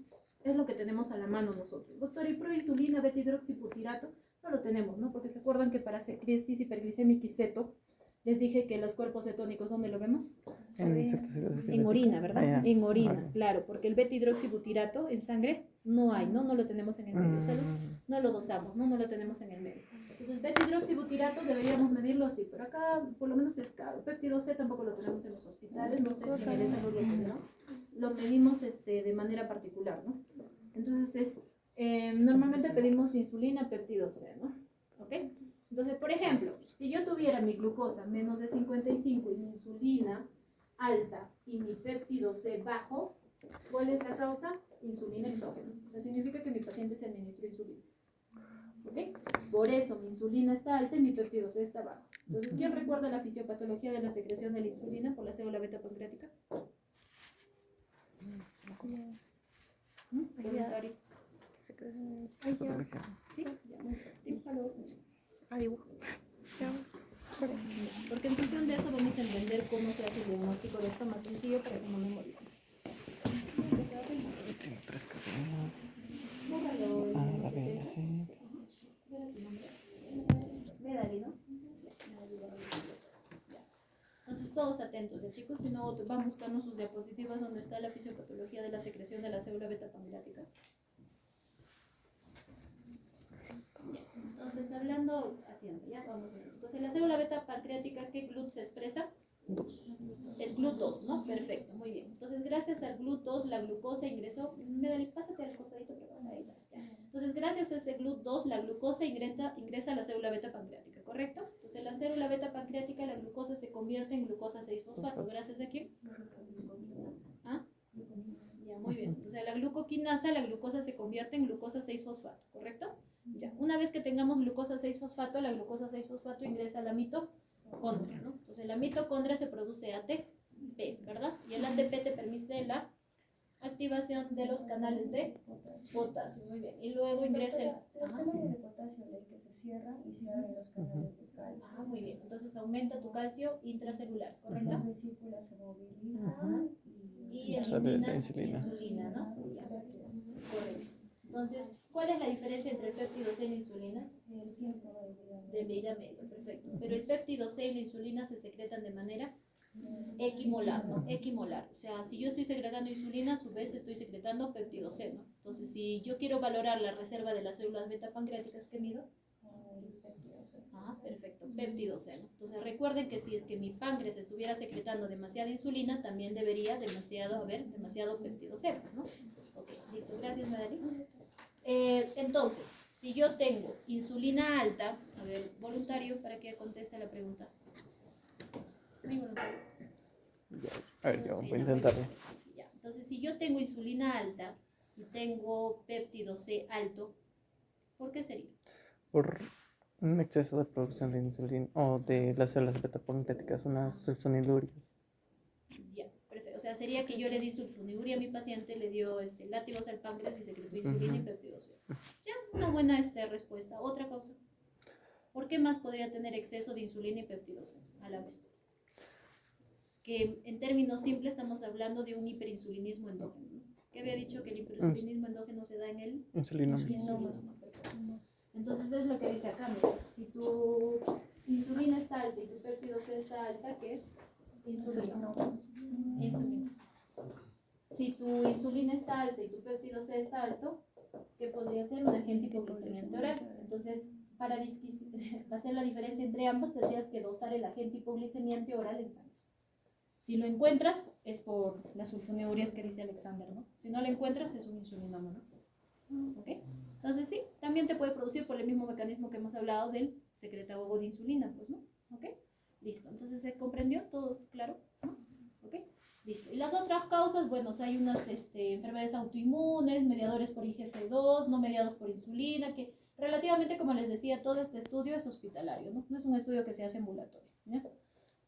Es lo que tenemos a la mano nosotros. Doctor, ¿y proinsulina, beta-hidroxibutirato? No lo tenemos, ¿no? Porque se acuerdan que para crisis hiperglicémica y ceto, les dije que los cuerpos cetónicos, ¿dónde lo vemos? En orina, ¿verdad? En orina, claro, porque el beta-hidroxibutirato en sangre no hay, ¿no? No lo tenemos en el medio, solo no lo dosamos, ¿no? No lo tenemos en el medio. Entonces, beta-hidroxibutirato deberíamos medirlo así, pero acá por lo menos es caro. Péptido C tampoco lo tenemos en los hospitales, no sé si en el salud lo tenemos. Lo medimos de manera particular, ¿no? Entonces, normalmente pedimos insulina, péptido C, ¿no? ¿Ok? Entonces, por ejemplo, si yo tuviera mi glucosa menos de 55 y mi insulina alta y mi péptido C bajo, ¿cuál es la causa? Insulina exógena. O sea, significa que mi paciente se administró insulina. ¿Ok? Por eso mi insulina está alta y mi péptido C está bajo. Entonces, ¿quién recuerda la fisiopatología de la secreción de la insulina por la célula beta pancreática? Voluntario. ¿Sí? Ya, muy bien. Dígalo. Porque en función de eso vamos a entender cómo se hace el diagnóstico de esto más sencillo para que no memoricen. Tiene 3 cadenas. Bórralo. La bella, sí. Medali, ¿no? Entonces todos atentos, ¿ya, chicos? Si no, van buscando sus diapositivas donde está la fisiopatología de la secreción de la célula beta pancreática. Entonces, haciendo, ya vamos viendo. Entonces, la célula beta pancreática, ¿qué GLUT se expresa? 2. El GLUT2, ¿no? Perfecto, muy bien. Entonces, gracias al GLUT2, la glucosa ingresó. Medali, pásate al costadito, ahí está. Ya. Entonces, gracias a ese GLUT2, la glucosa ingresa a la célula beta pancreática, ¿correcto? Entonces, la célula beta pancreática, la glucosa se convierte en glucosa 6-fosfato. ¿Gracias a quién? ¿Ah? Ya, muy bien. Entonces, la glucoquinasa, la glucosa se convierte en glucosa 6-fosfato, ¿correcto? Ya. Una vez que tengamos glucosa 6-fosfato, la glucosa 6-fosfato ingresa a la mitocondria, ¿no? Entonces, la mitocondria se produce ATP, ¿verdad? Y el ATP te permite la activación de los canales de potasio, muy bien. Y luego ingresa Los canales de potasio que se cierran y se abren los canales de calcio. Ah, muy bien. Entonces aumenta tu calcio intracelular, ¿correcto? Las vesículas se movilizan Y Sale la eliminas insulina. insulina, ¿no? Ya. Correcto. Entonces, ¿cuál es la diferencia entre el péptido C y la insulina? El tiempo De vida media, perfecto. Pero el péptido C y la insulina se secretan de manera equimolar, ¿no? Equimolar. O sea, si yo estoy secretando insulina, a su vez estoy secretando péptido C, ¿no? Entonces, si yo quiero valorar la reserva de las células beta pancreáticas, ¿qué mido? Ah, perfecto, péptido C, ¿no? Entonces, recuerden que si es que mi páncreas estuviera secretando demasiada insulina, también debería demasiado péptido C, pues, ¿no? Ok, listo, gracias, Madeline. Entonces, si yo tengo insulina alta, a ver, voluntario, para que conteste la pregunta. Muy voluntario. A ver, yo voy a intentarlo. Ya. Entonces, si yo tengo insulina alta y tengo péptido C alto, ¿por qué sería? Por un exceso de producción de insulina o de las células beta pancreáticas, unas sulfonilurias. Ya, perfecto. O sea, sería que yo le di sulfoniluria a mi paciente, le dio látigos al páncreas y secretó insulina y péptido C. Ya, una buena respuesta. Otra causa. ¿Por qué más podría tener exceso de insulina y péptido C a la vez? Que en términos simples estamos hablando de un hiperinsulinismo endógeno, ¿no? ¿Qué había dicho? Que el hiperinsulinismo endógeno se da en el Insulinoma. insulinoma. Perfecto. Entonces es lo que dice acá, mira, si tu insulina está alta y tu péptido C está alta, ¿qué es? Insulina. Insulina. Si tu insulina está alta y tu péptido C está alto, ¿qué podría ser? Un agente hipoglicemiante oral. Entonces, para hacer la diferencia entre ambos, tendrías que dosar el agente hipoglicemiante oral en sangre. Si lo encuentras, es por las sulfonilureas que dice Alexander, ¿no? Si no lo encuentras, es un insulinoma, ¿no? ¿Ok? Entonces sí, también te puede producir por el mismo mecanismo que hemos hablado del secretagogo de insulina, pues, ¿no? ¿Ok? Listo, entonces ¿se comprendió? ¿Todo claro? ¿No? ¿Ok? Listo. Y las otras causas, bueno, hay unas enfermedades autoinmunes, mediadores por IGF-2, no mediados por insulina, que relativamente, como les decía, todo este estudio es hospitalario, ¿no? No es un estudio que se hace ambulatorio, ¿ya?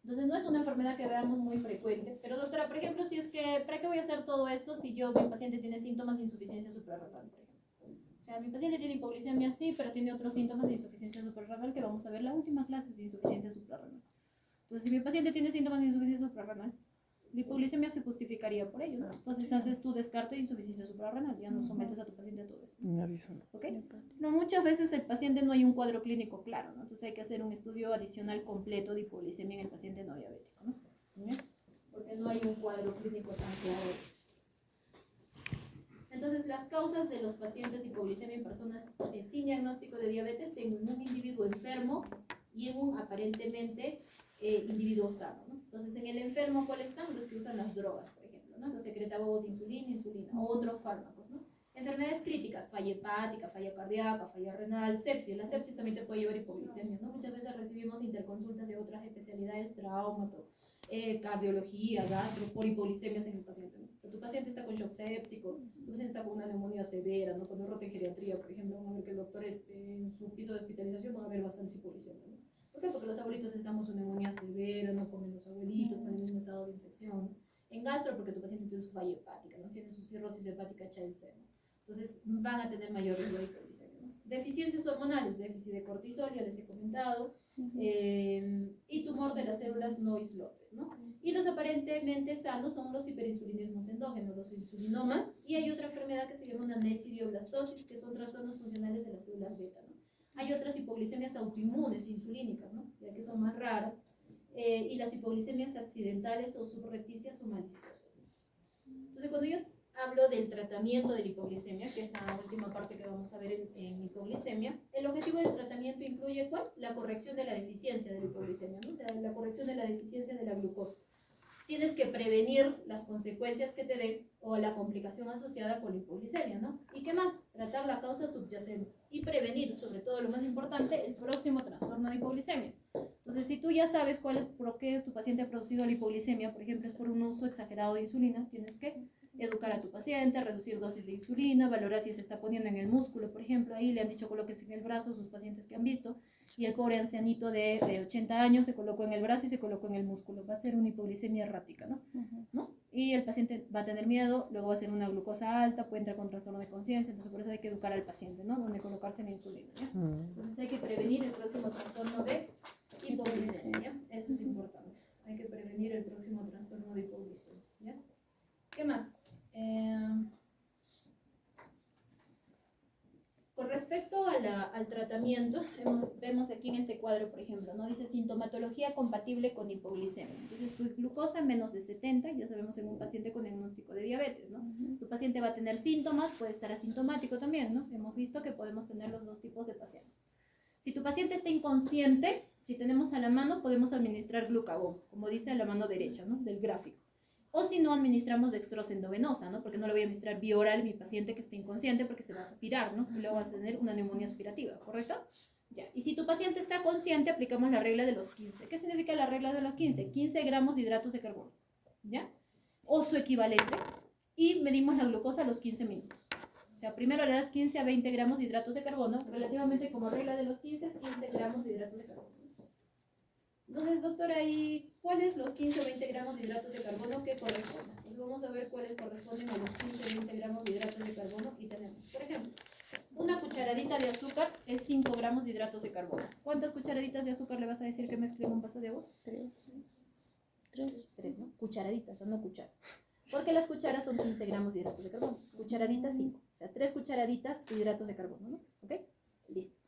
Entonces no es una enfermedad que veamos muy frecuente, pero doctora, por ejemplo, si es que, ¿para qué voy a hacer todo esto si mi paciente tiene síntomas de insuficiencia suprarrenal, por ejemplo? O sea, mi paciente tiene hipoglicemia, sí, pero tiene otros síntomas de insuficiencia suprarrenal que vamos a ver la última clase de insuficiencia suprarrenal. Entonces, si mi paciente tiene síntomas de insuficiencia suprarrenal, la hipoglicemia se justificaría por ello, ¿no? Entonces haces tu descarte de insuficiencia suprarrenal, ya no sometes a tu paciente a todo eso. ¿Ok? Pero muchas veces el paciente no hay un cuadro clínico claro, ¿no? Entonces hay que hacer un estudio adicional completo de hipoglicemia en el paciente no diabético, ¿no? ¿Bien? Porque no hay un cuadro clínico tan claro. Entonces, las causas de los pacientes de hipoglicemia en personas sin diagnóstico de diabetes en un individuo enfermo y en un aparentemente individuo sano, ¿no? Entonces, en el enfermo, ¿cuáles están? Los que usan las drogas, por ejemplo, ¿no? Los secretagogos de insulina, o otros fármacos, ¿no? Enfermedades críticas, falla hepática, falla cardíaca, falla renal, sepsis. La sepsis también te puede llevar hipoglicemia, ¿no? Muchas veces recibimos interconsultas de otras especialidades, traumato, cardiología, gastro, por hipoglicemias en el paciente, ¿no? Pero tu paciente está con shock séptico, tu paciente está con una neumonía severa, ¿no? Cuando rota en geriatría, por ejemplo, van a ver que el doctor en su piso de hospitalización van a ver bastante hipoglicemia, ¿no? ¿Por qué? Porque los abuelitos estamos con neumonía severa, no comen los abuelitos, con el mismo estado de infección, ¿no? En gastro, porque tu paciente tiene su falla hepática, ¿no? Tiene su cirrosis hepática HLC, ¿no? Entonces van a tener mayor riesgo de hipoglicemia, ¿no? Deficiencias hormonales, déficit de cortisol, ya les he comentado, y tumor de las células no islotes, ¿no? Y los aparentemente sanos son los hiperinsulinismos endógenos, los insulinomas, y hay otra enfermedad que se llama una necidioblastosis, que son trastornos funcionales de las células beta, ¿no? Hay otras hipoglicemias autoinmunes insulínicas, ¿no? Ya que son más raras, y las hipoglicemias accidentales o subrepticias o maliciosas. Entonces, cuando yo hablo del tratamiento de la hipoglicemia, que es la última parte que vamos a ver en hipoglicemia, el objetivo del tratamiento incluye ¿cuál? La corrección de la deficiencia de la hipoglicemia, ¿no? O sea, la corrección de la deficiencia de la glucosa. Tienes que prevenir las consecuencias que te den o la complicación asociada con la hipoglicemia, ¿no? ¿Y qué más? Tratar la causa subyacente y prevenir, sobre todo lo más importante, el próximo trastorno de hipoglicemia. Entonces, si tú ya sabes por qué tu paciente ha producido la hipoglicemia, por ejemplo, es por un uso exagerado de insulina, tienes que educar a tu paciente, reducir dosis de insulina, valorar si se está poniendo en el músculo, por ejemplo, ahí le han dicho colóquese en el brazo, sus pacientes que han visto, y el pobre ancianito de 80 años se colocó en el brazo y se colocó en el músculo, va a ser una hipoglicemia errática, ¿no? Y el paciente va a tener miedo, luego va a ser una glucosa alta, puede entrar con trastorno de conciencia, entonces por eso hay que educar al paciente, ¿no? Donde colocarse la insulina, ¿ya? Entonces hay que prevenir el próximo trastorno de hipoglicemia, ¿ya? Eso es importante, hay que prevenir el próximo trastorno de hipoglicemia, ¿ya? ¿Qué más? al tratamiento, vemos aquí en este cuadro, por ejemplo, ¿no? Dice sintomatología compatible con hipoglicemia. Entonces, tu glucosa menos de 70, ya sabemos en un paciente con diagnóstico de diabetes, ¿no? Tu paciente va a tener síntomas, puede estar asintomático también, ¿no? Hemos visto que podemos tener los dos tipos de pacientes. Si tu paciente está inconsciente, si tenemos a la mano, podemos administrar glucagón, como dice a la mano derecha, ¿no? Del gráfico. O si no, administramos dextrosa endovenosa, ¿no? Porque no le voy a administrar vía oral a mi paciente que esté inconsciente porque se va a aspirar, ¿no? Y luego vas a tener una neumonía aspirativa, ¿correcto? Ya. Y si tu paciente está consciente, aplicamos la regla de los 15. ¿Qué significa la regla de los 15? 15 gramos de hidratos de carbono, ¿ya? O su equivalente. Y medimos la glucosa a los 15 minutos. O sea, primero le das 15 a 20 gramos de hidratos de carbono, relativamente como regla de los 15 es 15 gramos de hidratos de carbono. Entonces, doctora, ¿y cuáles los 15 o 20 gramos de hidratos de carbono que corresponden? Pues vamos a ver cuáles corresponden a los 15 o 20 gramos de hidratos de carbono y tenemos, por ejemplo, una cucharadita de azúcar es 5 gramos de hidratos de carbono. ¿Cuántas cucharaditas de azúcar le vas a decir que mezcle en un vaso de agua? 3. 3, ¿no? Cucharaditas, o no cucharas. Porque las cucharas son 15 gramos de hidratos de carbono. Cucharaditas 5. O sea, 3 cucharaditas de hidratos de carbono, ¿no? ¿Ok? Listo.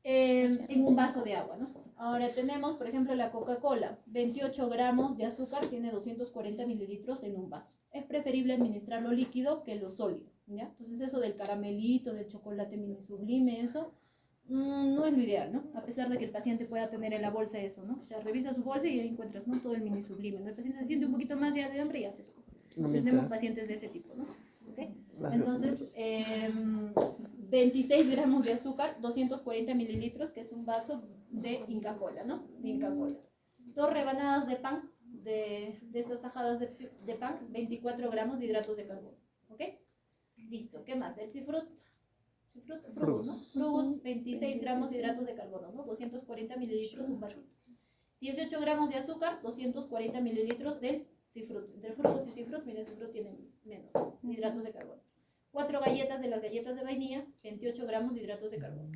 En un vaso de agua, ¿no? Ahora tenemos, por ejemplo, la Coca-Cola. 28 gramos de azúcar tiene 240 mililitros en un vaso. Es preferible administrarlo líquido que lo sólido, ¿ya? Entonces eso del caramelito, del chocolate mini sublime, eso no es lo ideal, ¿no? A pesar de que el paciente pueda tener en la bolsa eso, ¿no? O sea, revisa su bolsa y ahí encuentras, ¿no? Todo el mini sublime, ¿no? El paciente se siente un poquito más ya de hambre y ya se toma. Tenemos pacientes de ese tipo, ¿no? ¿Okay? Entonces, 26 gramos de azúcar, 240 mililitros, que es un vaso de Inca Kola, ¿no? De Inca Kola. 2 rebanadas de pan, de estas tajadas de pan, 24 gramos de hidratos de carbono, ¿ok? Listo, ¿qué más? El cifrut, Frubus, ¿no? Frubus, 26 gramos de hidratos de carbono, ¿no? 240 mililitros, un vasito. 18 gramos de azúcar, 240 mililitros del cifrut. Entre Frubus y cifrut, mira, el cifrut tiene menos hidratos de carbono. 4 galletas de las galletas de vainilla, 28 gramos de hidratos de carbono.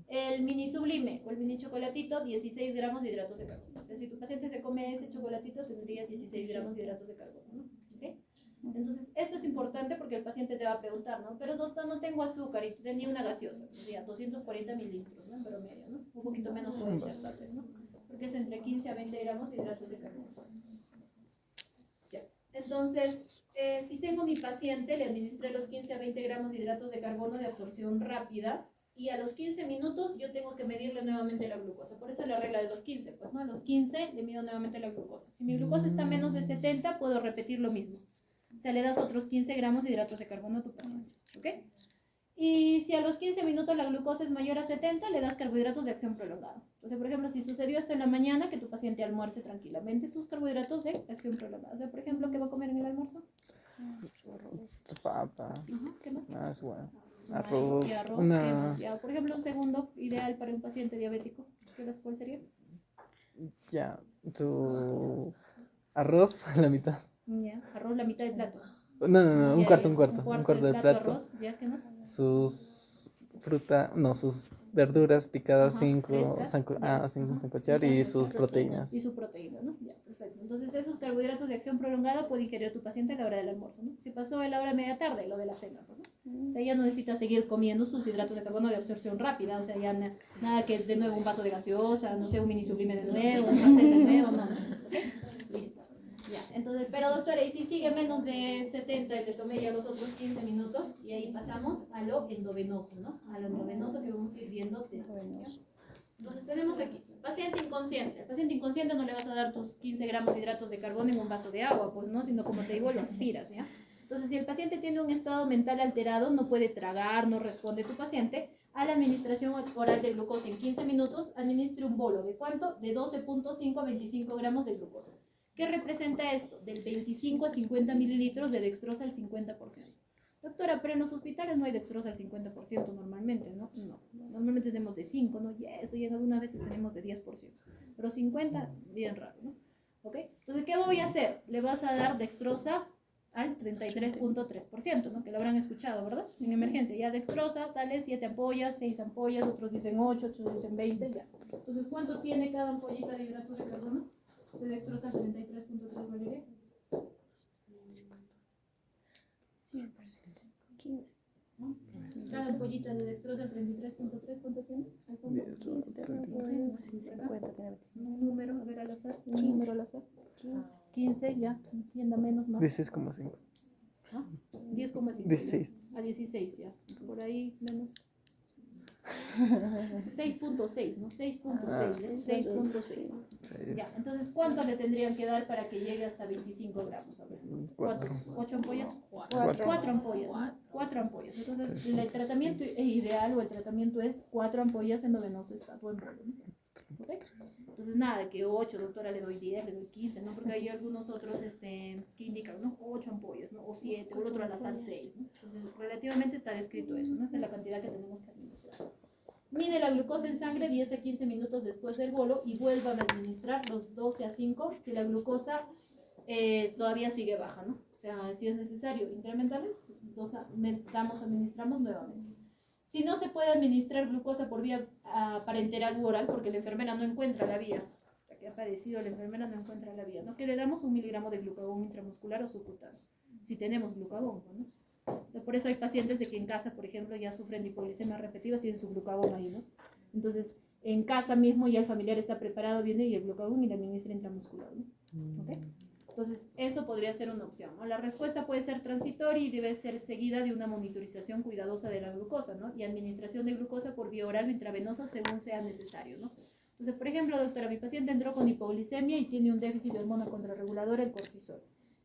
El mini sublime o el mini chocolatito, 16 gramos de hidratos de carbono. O sea, si tu paciente se come ese chocolatito, tendría 16 gramos de hidratos de carbono, ¿no? ¿Okay? Entonces, esto es importante porque el paciente te va a preguntar, ¿no? Pero doctor, no tengo azúcar y tenía una gaseosa. O sea, 240 mililitros, ¿no? En promedio, ¿no? Un poquito menos puede ser, tal vez, ¿no? Porque es entre 15 a 20 gramos de hidratos de carbono. Ya. Entonces, si tengo mi paciente, le administré los 15 a 20 gramos de hidratos de carbono de absorción rápida y a los 15 minutos yo tengo que medirle nuevamente la glucosa. Por eso la regla de los 15, pues, ¿no? A los 15 le mido nuevamente la glucosa. Si mi glucosa está menos de 70, puedo repetir lo mismo. O sea, le das otros 15 gramos de hidratos de carbono a tu paciente, ¿ok? Y si a los 15 minutos la glucosa es mayor a 70, le das carbohidratos de acción prolongada. Entonces, por ejemplo, si sucedió esto en la mañana, que tu paciente almuerce tranquilamente sus carbohidratos de acción prolongada. O sea, por ejemplo, ¿qué va a comer en el almuerzo? Papa. ¿Qué más? Más bueno. Arroz, Una... cremas, ya. Por ejemplo, un segundo ideal para un paciente diabético. ¿Cuál sería? Ya, tu arroz a la mitad. Ya, arroz la mitad del plato. No, un Ya, cuarto, ya. un cuarto del plato. Arroz, ¿ya? ¿Qué más? Sus sus verduras picadas, Ajá, 5 frescas, ya. sancochar y sus proteínas. Y su proteína, ¿no? Ya, perfecto. Entonces, esos carbohidratos de acción prolongada puede ingerir tu paciente a la hora del almuerzo, ¿no? Si pasó a la hora media tarde, lo de la cena, pues, ¿no? O sea, ya no necesita seguir comiendo sus hidratos de carbono de absorción rápida, o sea, ya nada que de nuevo un vaso de gaseosa, no sé, un mini sublime de nuevo, un pastel de nuevo, no, ¿ok? Listo. Ya, entonces, pero doctora, y si sigue menos de 70 y le tomé ya los otros 15 minutos, y ahí pasamos a lo endovenoso, ¿no? A lo endovenoso que vamos a ir viendo después, ¿ya? Entonces tenemos aquí, paciente inconsciente. Al paciente inconsciente no le vas a dar tus 15 gramos de hidratos de carbono en un vaso de agua, pues no, sino como te digo, lo aspiras, ¿ya? Entonces, si el paciente tiene un estado mental alterado, no puede tragar, no responde tu paciente, a la administración oral de glucosa en 15 minutos, administre un bolo. ¿De cuánto? De 12.5 a 25 gramos de glucosa. ¿Qué representa esto? Del 25 a 50 mililitros de dextrosa al 50%. Doctora, pero en los hospitales no hay dextrosa al 50% normalmente, ¿no? No, normalmente tenemos de 5, ¿no? Y eso, y en algunas veces tenemos de 10%. Pero 50, bien raro, ¿no? ¿Ok? Entonces, ¿qué voy a hacer? Le vas a dar dextrosa al 33.3%, ¿no? Que lo habrán escuchado, ¿verdad? En emergencia, ya dextrosa, tales 7 ampollas, 6 ampollas, otros dicen 8, otros dicen 20, ya. Entonces, ¿cuánto tiene cada ampollita de hidratos de carbono? De dextrosa 33.3, Valeria. 100%. 15. Cada ampollita de dextrosa 33.3, ¿cuánto tiene? Al fondo. 10, 33. Sí, 50 tiene 25. Un número, a ver, al azar. Un 15. número al azar. 15, ya, tienda menos más. 16,5. ¿Ah? 10,5. 16. A 16, ya. Por ahí menos. 6.6, ¿no? 6.6, 6.6. Ya, entonces, ¿cuánto le tendrían que dar para que llegue hasta 25 gramos? A ver, 4. ¿8 ampollas? Cuatro. 4 ampollas, ¿no? 4 ampollas. Entonces, el tratamiento ideal o el tratamiento es 4 ampollas endovenoso estatuo en bolo, ¿no? ¿Ok? Entonces, nada, de que 8, doctora, le doy 10, le doy 15, ¿no? Porque hay algunos otros que indican, ¿no? 8 ampollas, ¿no? O 7, o el otro al azar 6, ¿no? Entonces, relativamente está descrito eso, ¿no? Esa es la cantidad que tenemos que administrar. Mide la glucosa en sangre 10 a 15 minutos después del bolo y vuelvan a administrar los 12 a 5 si la glucosa todavía sigue baja, ¿no? O sea, si es necesario incrementarla, administramos nuevamente. Si no se puede administrar glucosa por vía parenteral u oral, porque la enfermera no encuentra la vía, la que ha padecido la enfermera no encuentra la vía, ¿no? Que le damos 1 miligramo de glucagón intramuscular o subcutáneo, si tenemos glucagón, ¿no? Por eso hay pacientes de que en casa, por ejemplo, ya sufren de hipoglicemias repetitivas, tienen su glucagón ahí, ¿no? Entonces, en casa mismo ya el familiar está preparado, viene y el glucagón y le administra intramuscular, ¿no? ¿Ok? Entonces, eso podría ser una opción, ¿no? La respuesta puede ser transitoria y debe ser seguida de una monitorización cuidadosa de la glucosa, ¿no? Y administración de glucosa por vía oral o intravenosa según sea necesario, ¿no? Entonces, por ejemplo, doctora, mi paciente entró con hipoglicemia y tiene un déficit de hormona contrarreguladora, el cortisol.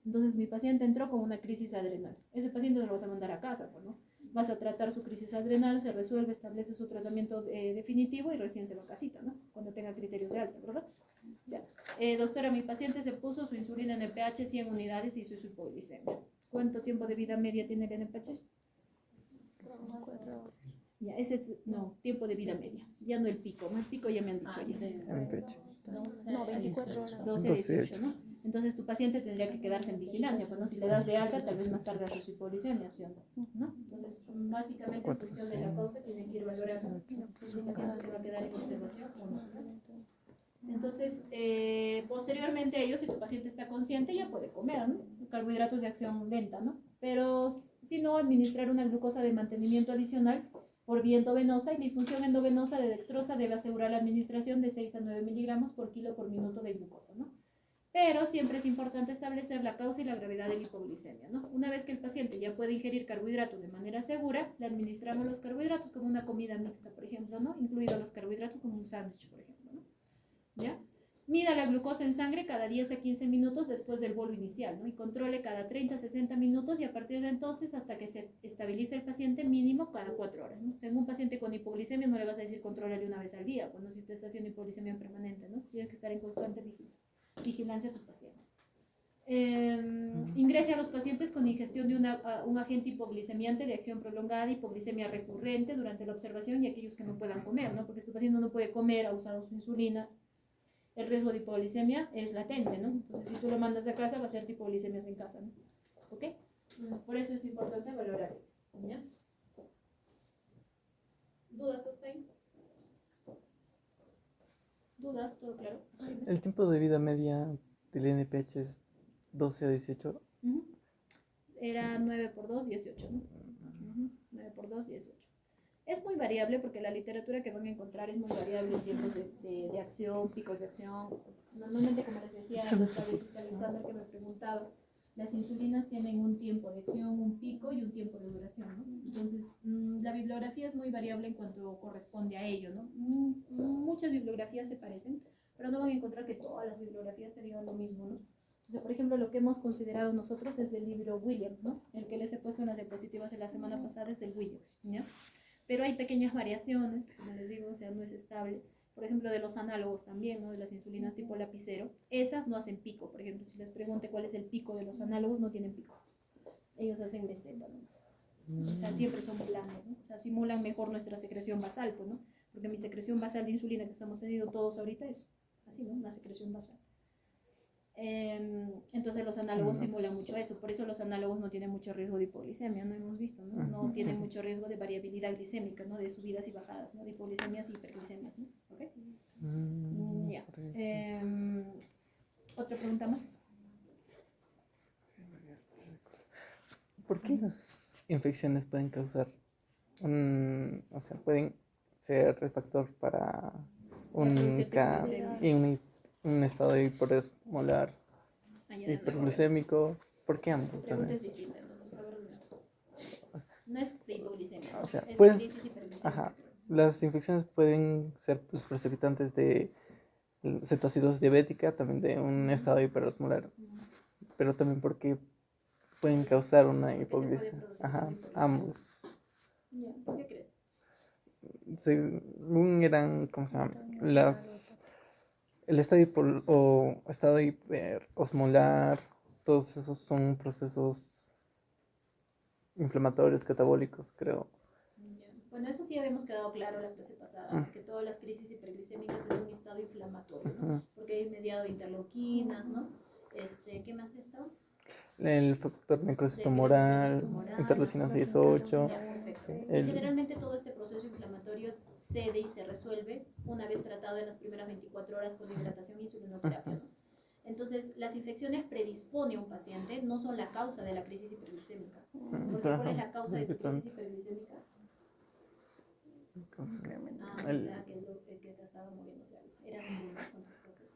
Entonces mi paciente entró con una crisis adrenal. Ese paciente no lo vas a mandar a casa, pues, ¿no? Vas a tratar su crisis adrenal, se resuelve, establece su tratamiento definitivo y recién se va a casita, ¿no? Cuando tenga criterios de alta, ¿verdad? Ya. Doctora, mi paciente se puso su insulina NPH 100 unidades y hizo su hipoglicemia. ¿Cuánto tiempo de vida media tiene el NPH? 4. Ya, ese es, no, tiempo de vida media. Ya no el pico, ¿no? El pico ya me han dicho ya. En pecho. No, 24 horas. 12 a 18, ¿no? Entonces tu paciente tendría que quedarse en vigilancia, pues no, si le das de alta, tal vez más tarde hace su hipoglicemia, ¿sí o no? Entonces, básicamente en función de la causa tienen que ir valorando si su paciente se va a quedar en observación o no. Entonces, posteriormente a ello, si tu paciente está consciente, ya puede comer, ¿no? Carbohidratos de acción lenta, ¿no? Pero si no, administrar una glucosa de mantenimiento adicional por vía endovenosa, y la infusión endovenosa de dextrosa debe asegurar la administración de 6 a 9 miligramos por kilo por minuto de glucosa, ¿no? Pero siempre es importante establecer la causa y la gravedad de la hipoglicemia, ¿no? Una vez que el paciente ya puede ingerir carbohidratos de manera segura, le administramos los carbohidratos como una comida mixta, por ejemplo, ¿no? Incluidos los carbohidratos como un sándwich, por ejemplo, ¿no? ¿Ya? Mida la glucosa en sangre cada 10 a 15 minutos después del bolo inicial, ¿no? Y controle cada 30 a 60 minutos y a partir de entonces hasta que se estabilice el paciente mínimo cada 4 horas, ¿no? En un paciente con hipoglicemia no le vas a decir contrólale una vez al día, cuando si usted está haciendo hipoglicemia permanente, ¿no? Tiene que estar en constante vigilancia a tu paciente. Ingrese a los pacientes con ingestión de un agente hipoglicemiante de acción prolongada, hipoglicemia recurrente durante la observación y aquellos que no puedan comer, ¿no? Porque si tu paciente no puede comer, ha usado su insulina, el riesgo de hipoglicemia es latente, ¿no? Entonces, si tú lo mandas a casa, va a ser hipoglicemias en casa, ¿no? ¿Ok? Entonces, por eso es importante valorar. ¿Ya? ¿Dudas hasta ahí? ¿Dudas? ¿Todo claro? El tiempo de vida media del NPH es 12 a 18. Era 9 por 2, 18, ¿no? 9 por 2, 18. Es muy variable porque la literatura que van a encontrar es muy variable en tiempos de acción, picos de acción. Normalmente, como les decía la otra vez Alexander que me preguntaba, las insulinas tienen un tiempo de acción, un pico y un tiempo de duración, ¿no? Entonces, la bibliografía es muy variable en cuanto corresponde a ello, ¿no? Muchas bibliografías se parecen, pero no van a encontrar que todas las bibliografías te digan lo mismo, ¿no? Entonces, por ejemplo, lo que hemos considerado nosotros es del libro Williams, ¿no? El que les he puesto en las diapositivas de la semana pasada es del Williams, ¿ya? Pero hay pequeñas variaciones, como les digo, o sea, no es estable. Por ejemplo, de los análogos también, ¿no? De las insulinas tipo lapicero, esas no hacen pico. Por ejemplo, si les pregunte cuál es el pico de los análogos, no tienen pico. Ellos hacen meseta nomás. O sea, siempre son planos, ¿no? O sea, simulan mejor nuestra secreción basal, pues, ¿no? Porque mi secreción basal de insulina que estamos teniendo todos ahorita es así, ¿no? Una secreción basal. Entonces los análogos simulan mucho eso, por eso los análogos no tienen mucho riesgo de hipoglicemia, no hemos visto, ¿no? No tienen mucho riesgo de variabilidad glicémica, ¿no? De subidas y bajadas, ¿no? De hipoglicemias y hiperglicemias, ¿no? ¿Ok? Ya. ¿Otra pregunta más? ¿Por qué las infecciones pueden causar o sea, pueden ser el factor para un, producir ca- hipoglucemia. un estado hiperosmolar Allá de nuevo. hiperglucémico. ¿Por qué Tu ambos pregunta también? es distinta, entonces, a ver de nuevo. No es de hipoglicemia, O sea, es pues, de crisis hiperglicémica. ajá, las infecciones pueden ser los precipitantes de cetoacidosis diabética, también de un estado hiperosmolar, pero también porque pueden causar una ¿Qué te puede hipoglicemia. producir Ajá, una hipoglicemia? ambos. Ya, ¿por qué crees? Según eran, ¿cómo se llama? El estado, o estado hiperosmolar, todos esos son procesos inflamatorios, catabólicos, creo. Ya. Bueno, eso sí habíamos quedado claro la clase pasada, que todas las crisis hiperglicémicas es un estado inflamatorio, ¿no? Ujú. Porque hay mediado de interleuquinas, ¿no? ¿Qué más estaba? El factor necrosis De tumoral, tumoral, interleucina ajá. 6-8, Ya, perfecto. Y el, generalmente todo este proceso inflamatorio cede y se resuelve una vez tratado en las primeras 24 horas con hidratación e insulinoterapia, ¿no? Entonces, las infecciones predispone a un paciente, no son la causa de la crisis hiperglicémica. Porque ¿cuál es la causa de tu crisis hiperglicémica? Ah, o sea, que te estaba moviéndose algo. Eras tú, ¿no? Con tus cosas.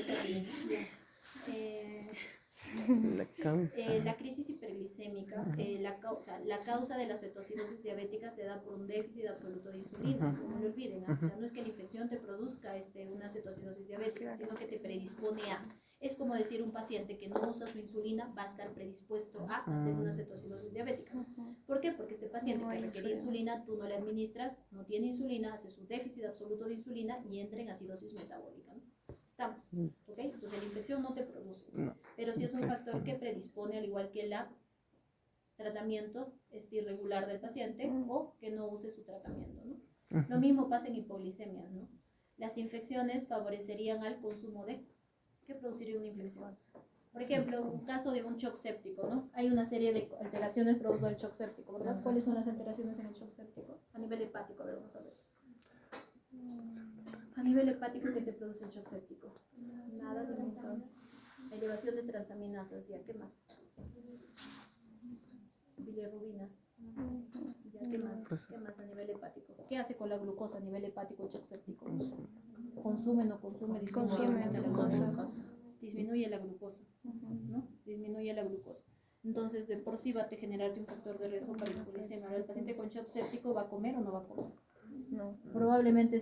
Está bien. Ya. la causa. La crisis hiperglicémica, la causa de la cetoacidosis diabética se da por un déficit absoluto de insulina, eso no lo olviden, ¿no? O sea, no es que la infección te produzca una cetoacidosis diabética, sino que te predispone a. Es como decir un paciente que no usa su insulina va a estar predispuesto a hacer una cetoacidosis diabética. ¿Por qué? Porque este paciente que requiere insulina, tú no le administras, no tiene insulina, hace su déficit absoluto de insulina y entra en acidosis metabólica, ¿no? Estamos, ¿ok? Entonces la infección no te produce, No, pero sí es un factor que predispone, al igual que el tratamiento irregular del paciente o que no use su tratamiento, ¿no? Lo mismo pasa en hipoglicemias, ¿no? Las infecciones favorecerían al consumo de. ¿Qué produciría una infección? Por ejemplo, un caso de un shock séptico, ¿no? Hay una serie de alteraciones producto del shock séptico, ¿verdad? ¿Cuáles son las alteraciones en el shock séptico? A nivel hepático, a ver, vamos a ver. A nivel hepático, ¿qué te produce el shock séptico? Nada de montón. Elevación de transaminasas, ¿ya? ¿Qué más? Bilirrubinas. ¿Ya? ¿Qué más? ¿Qué más a nivel hepático? ¿Qué hace con la glucosa a nivel hepático el shock séptico? ¿Consume, no consume? Disminuye la glucosa, ¿no? Disminuye la glucosa. Entonces, de por sí va a generarte un factor de riesgo para hipoglicemia. Ahora, el paciente con shock séptico, ¿va a comer o no va a comer? No. Probablemente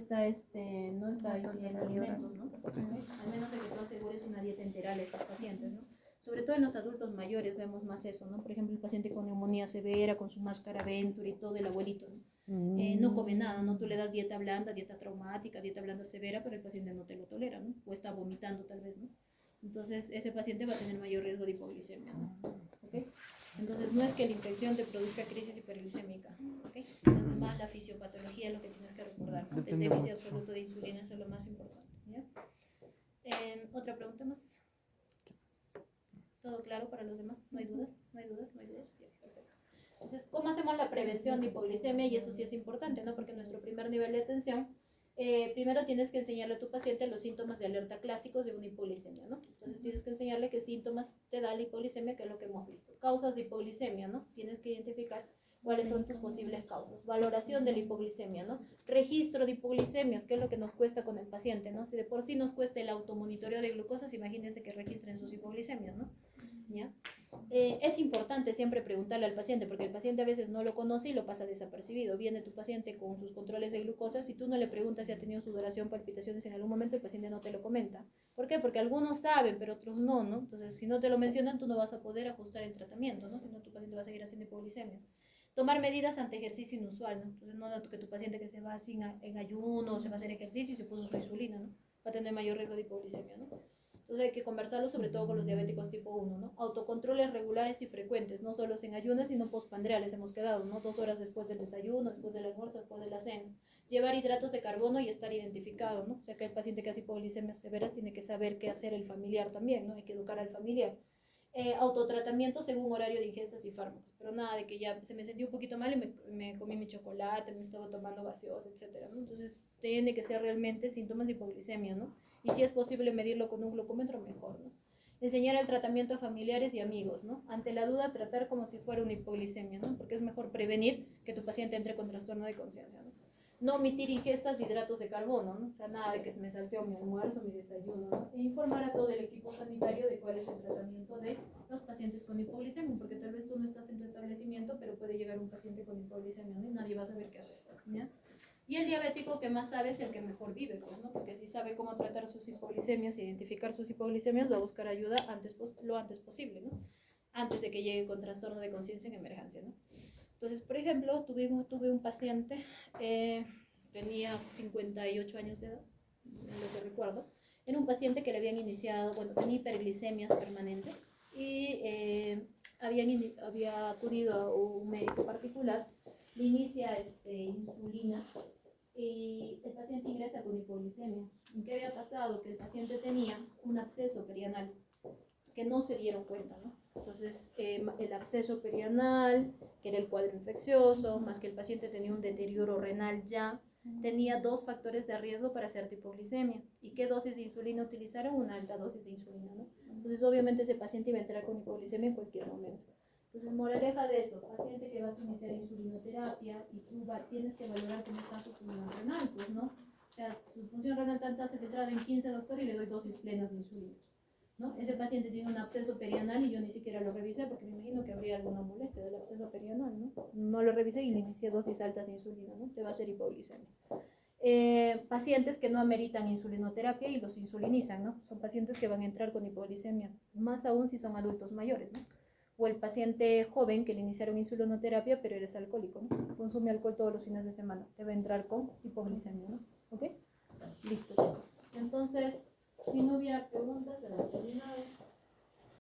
no está ingiriendo alimentos, ¿no? Al menos de que tú asegures una dieta integral a esos pacientes, ¿no? Sobre todo en los adultos mayores vemos más eso, ¿no? Por ejemplo, el paciente con neumonía severa, con su máscara Venturi y todo, el abuelito, ¿no? No come nada, ¿no? Tú le das dieta blanda, dieta traumática, dieta blanda severa, pero el paciente no te lo tolera, ¿no? O está vomitando tal vez, ¿no? Entonces, ese paciente va a tener mayor riesgo de hipoglicemia, ¿no? ¿Ok? Entonces, no es que la infección te produzca crisis hiperglicémica, ¿ok? Entonces, más la fisiopatología es lo que tienes que recordar, ¿no? El déficit absoluto de insulina, eso es lo más importante, ¿ya? ¿Otra pregunta más? ¿Todo claro para los demás? ¿No hay dudas? ¿No hay dudas? ¿No hay dudas? Ya, perfecto. Entonces, ¿cómo hacemos la prevención de hipoglicemia? Y eso sí es importante, ¿no? Porque nuestro primer nivel de atención, primero tienes que enseñarle a tu paciente los síntomas de alerta clásicos de una hipoglicemia, ¿no? Entonces tienes que enseñarle qué síntomas te da la hipoglicemia, que es lo que hemos visto. Causas de hipoglicemia, ¿no? Tienes que identificar cuáles son tus posibles causas. Valoración de la hipoglicemia, ¿no? Registro de hipoglicemias, que es lo que nos cuesta con el paciente, ¿no? Si de por sí nos cuesta el automonitoreo de glucosas, imagínense que registren sus hipoglicemias, ¿no? ¿Ya? Es importante siempre preguntarle al paciente, porque el paciente a veces no lo conoce y lo pasa desapercibido. Viene tu paciente con sus controles de glucosa, si tú no le preguntas si ha tenido sudoración, palpitaciones en algún momento, el paciente no te lo comenta. ¿Por qué? Porque algunos saben, pero otros no, ¿no? Entonces, si no te lo mencionan, tú no vas a poder ajustar el tratamiento, ¿no? Si no, tu paciente va a seguir haciendo hipoglicemias. Tomar medidas ante ejercicio inusual, ¿no? Entonces, no que tu paciente que se va en ayuno, se va a hacer ejercicio y se puso su insulina, ¿no? Va a tener mayor riesgo de hipoglicemia, ¿no? Entonces hay que conversarlo sobre todo con los diabéticos tipo 1, ¿no? Autocontroles regulares y frecuentes, no solo en ayunas, sino postpandreales hemos quedado, ¿no? 2 horas después del desayuno, después del almuerzo, después de la cena. Llevar hidratos de carbono y estar identificado, ¿no? O sea que el paciente que hace hipoglicemias severas tiene que saber qué hacer el familiar también, ¿no? Hay que educar al familiar. Autotratamiento según horario de ingestas y fármacos, pero nada de que ya se me sentí un poquito mal y me comí mi chocolate, me estaba tomando gaseosa, etcétera, ¿no? Entonces tiene que ser realmente síntomas de hipoglicemia, ¿no? Y si es posible medirlo con un glucómetro, mejor, ¿no? Enseñar el tratamiento a familiares y amigos, ¿no? Ante la duda, tratar como si fuera una hipoglicemia, ¿no? Porque es mejor prevenir que tu paciente entre con trastorno de conciencia, ¿no? No omitir ingestas de hidratos de carbono, ¿no? O sea, nada de que se me salteó mi almuerzo, mi desayuno, ¿no? E informar a todo el equipo sanitario de cuál es el tratamiento de los pacientes con hipoglicemia, porque tal vez tú no estás en tu establecimiento, pero puede llegar un paciente con hipoglicemia, ¿no? Y nadie va a saber qué hacer, ¿ya? Y el diabético que más sabe es el que mejor vive, pues, ¿no? Porque si sabe cómo tratar sus hipoglicemias, identificar sus hipoglicemias, va a buscar ayuda lo antes posible, ¿no? Antes de que llegue con trastorno de conciencia en emergencia, ¿no? Entonces, por ejemplo, tuve un paciente, tenía 58 años de edad, lo que recuerdo. Era un paciente que le habían iniciado, bueno, tenía hiperglicemias permanentes y había acudido a un médico particular, le inicia insulina y el paciente ingresa con hipoglicemia. ¿Qué había pasado? Que el paciente tenía un absceso perianal que no se dieron cuenta, ¿no? Entonces, el absceso perianal, que era el cuadro infeccioso, más que el paciente tenía un deterioro renal ya, tenía 2 factores de riesgo para hacer hipoglicemia. ¿Y qué dosis de insulina utilizaron? Una alta dosis de insulina, ¿no? Entonces, obviamente, ese paciente iba a entrar con hipoglicemia en cualquier momento. Entonces, moraleja de eso, paciente que vas a iniciar insulinoterapia y tú tienes que valorar cómo está su función renal, pues, ¿no? O sea, su función renal tanta se filtrada en 15, doctor, y le doy dosis plenas de insulina, ¿no? Ese paciente tiene un absceso perianal y yo ni siquiera lo revisé porque me imagino que habría alguna molestia del absceso perianal, ¿no? No lo revisé y le inicié dosis altas de insulina, ¿no? Te va a hacer hipoglicemia. Pacientes que no ameritan insulinoterapia y los insulinizan, ¿no? Son pacientes que van a entrar con hipoglicemia, más aún si son adultos mayores, ¿no? O el paciente joven que le iniciaron insulinoterapia pero eres alcohólico, ¿no? Consume alcohol todos los fines de semana, te va a entrar con hipoglicemia, ¿no? ¿Ok? Listo, chicos. Entonces, si no hubiera preguntas, se las terminado.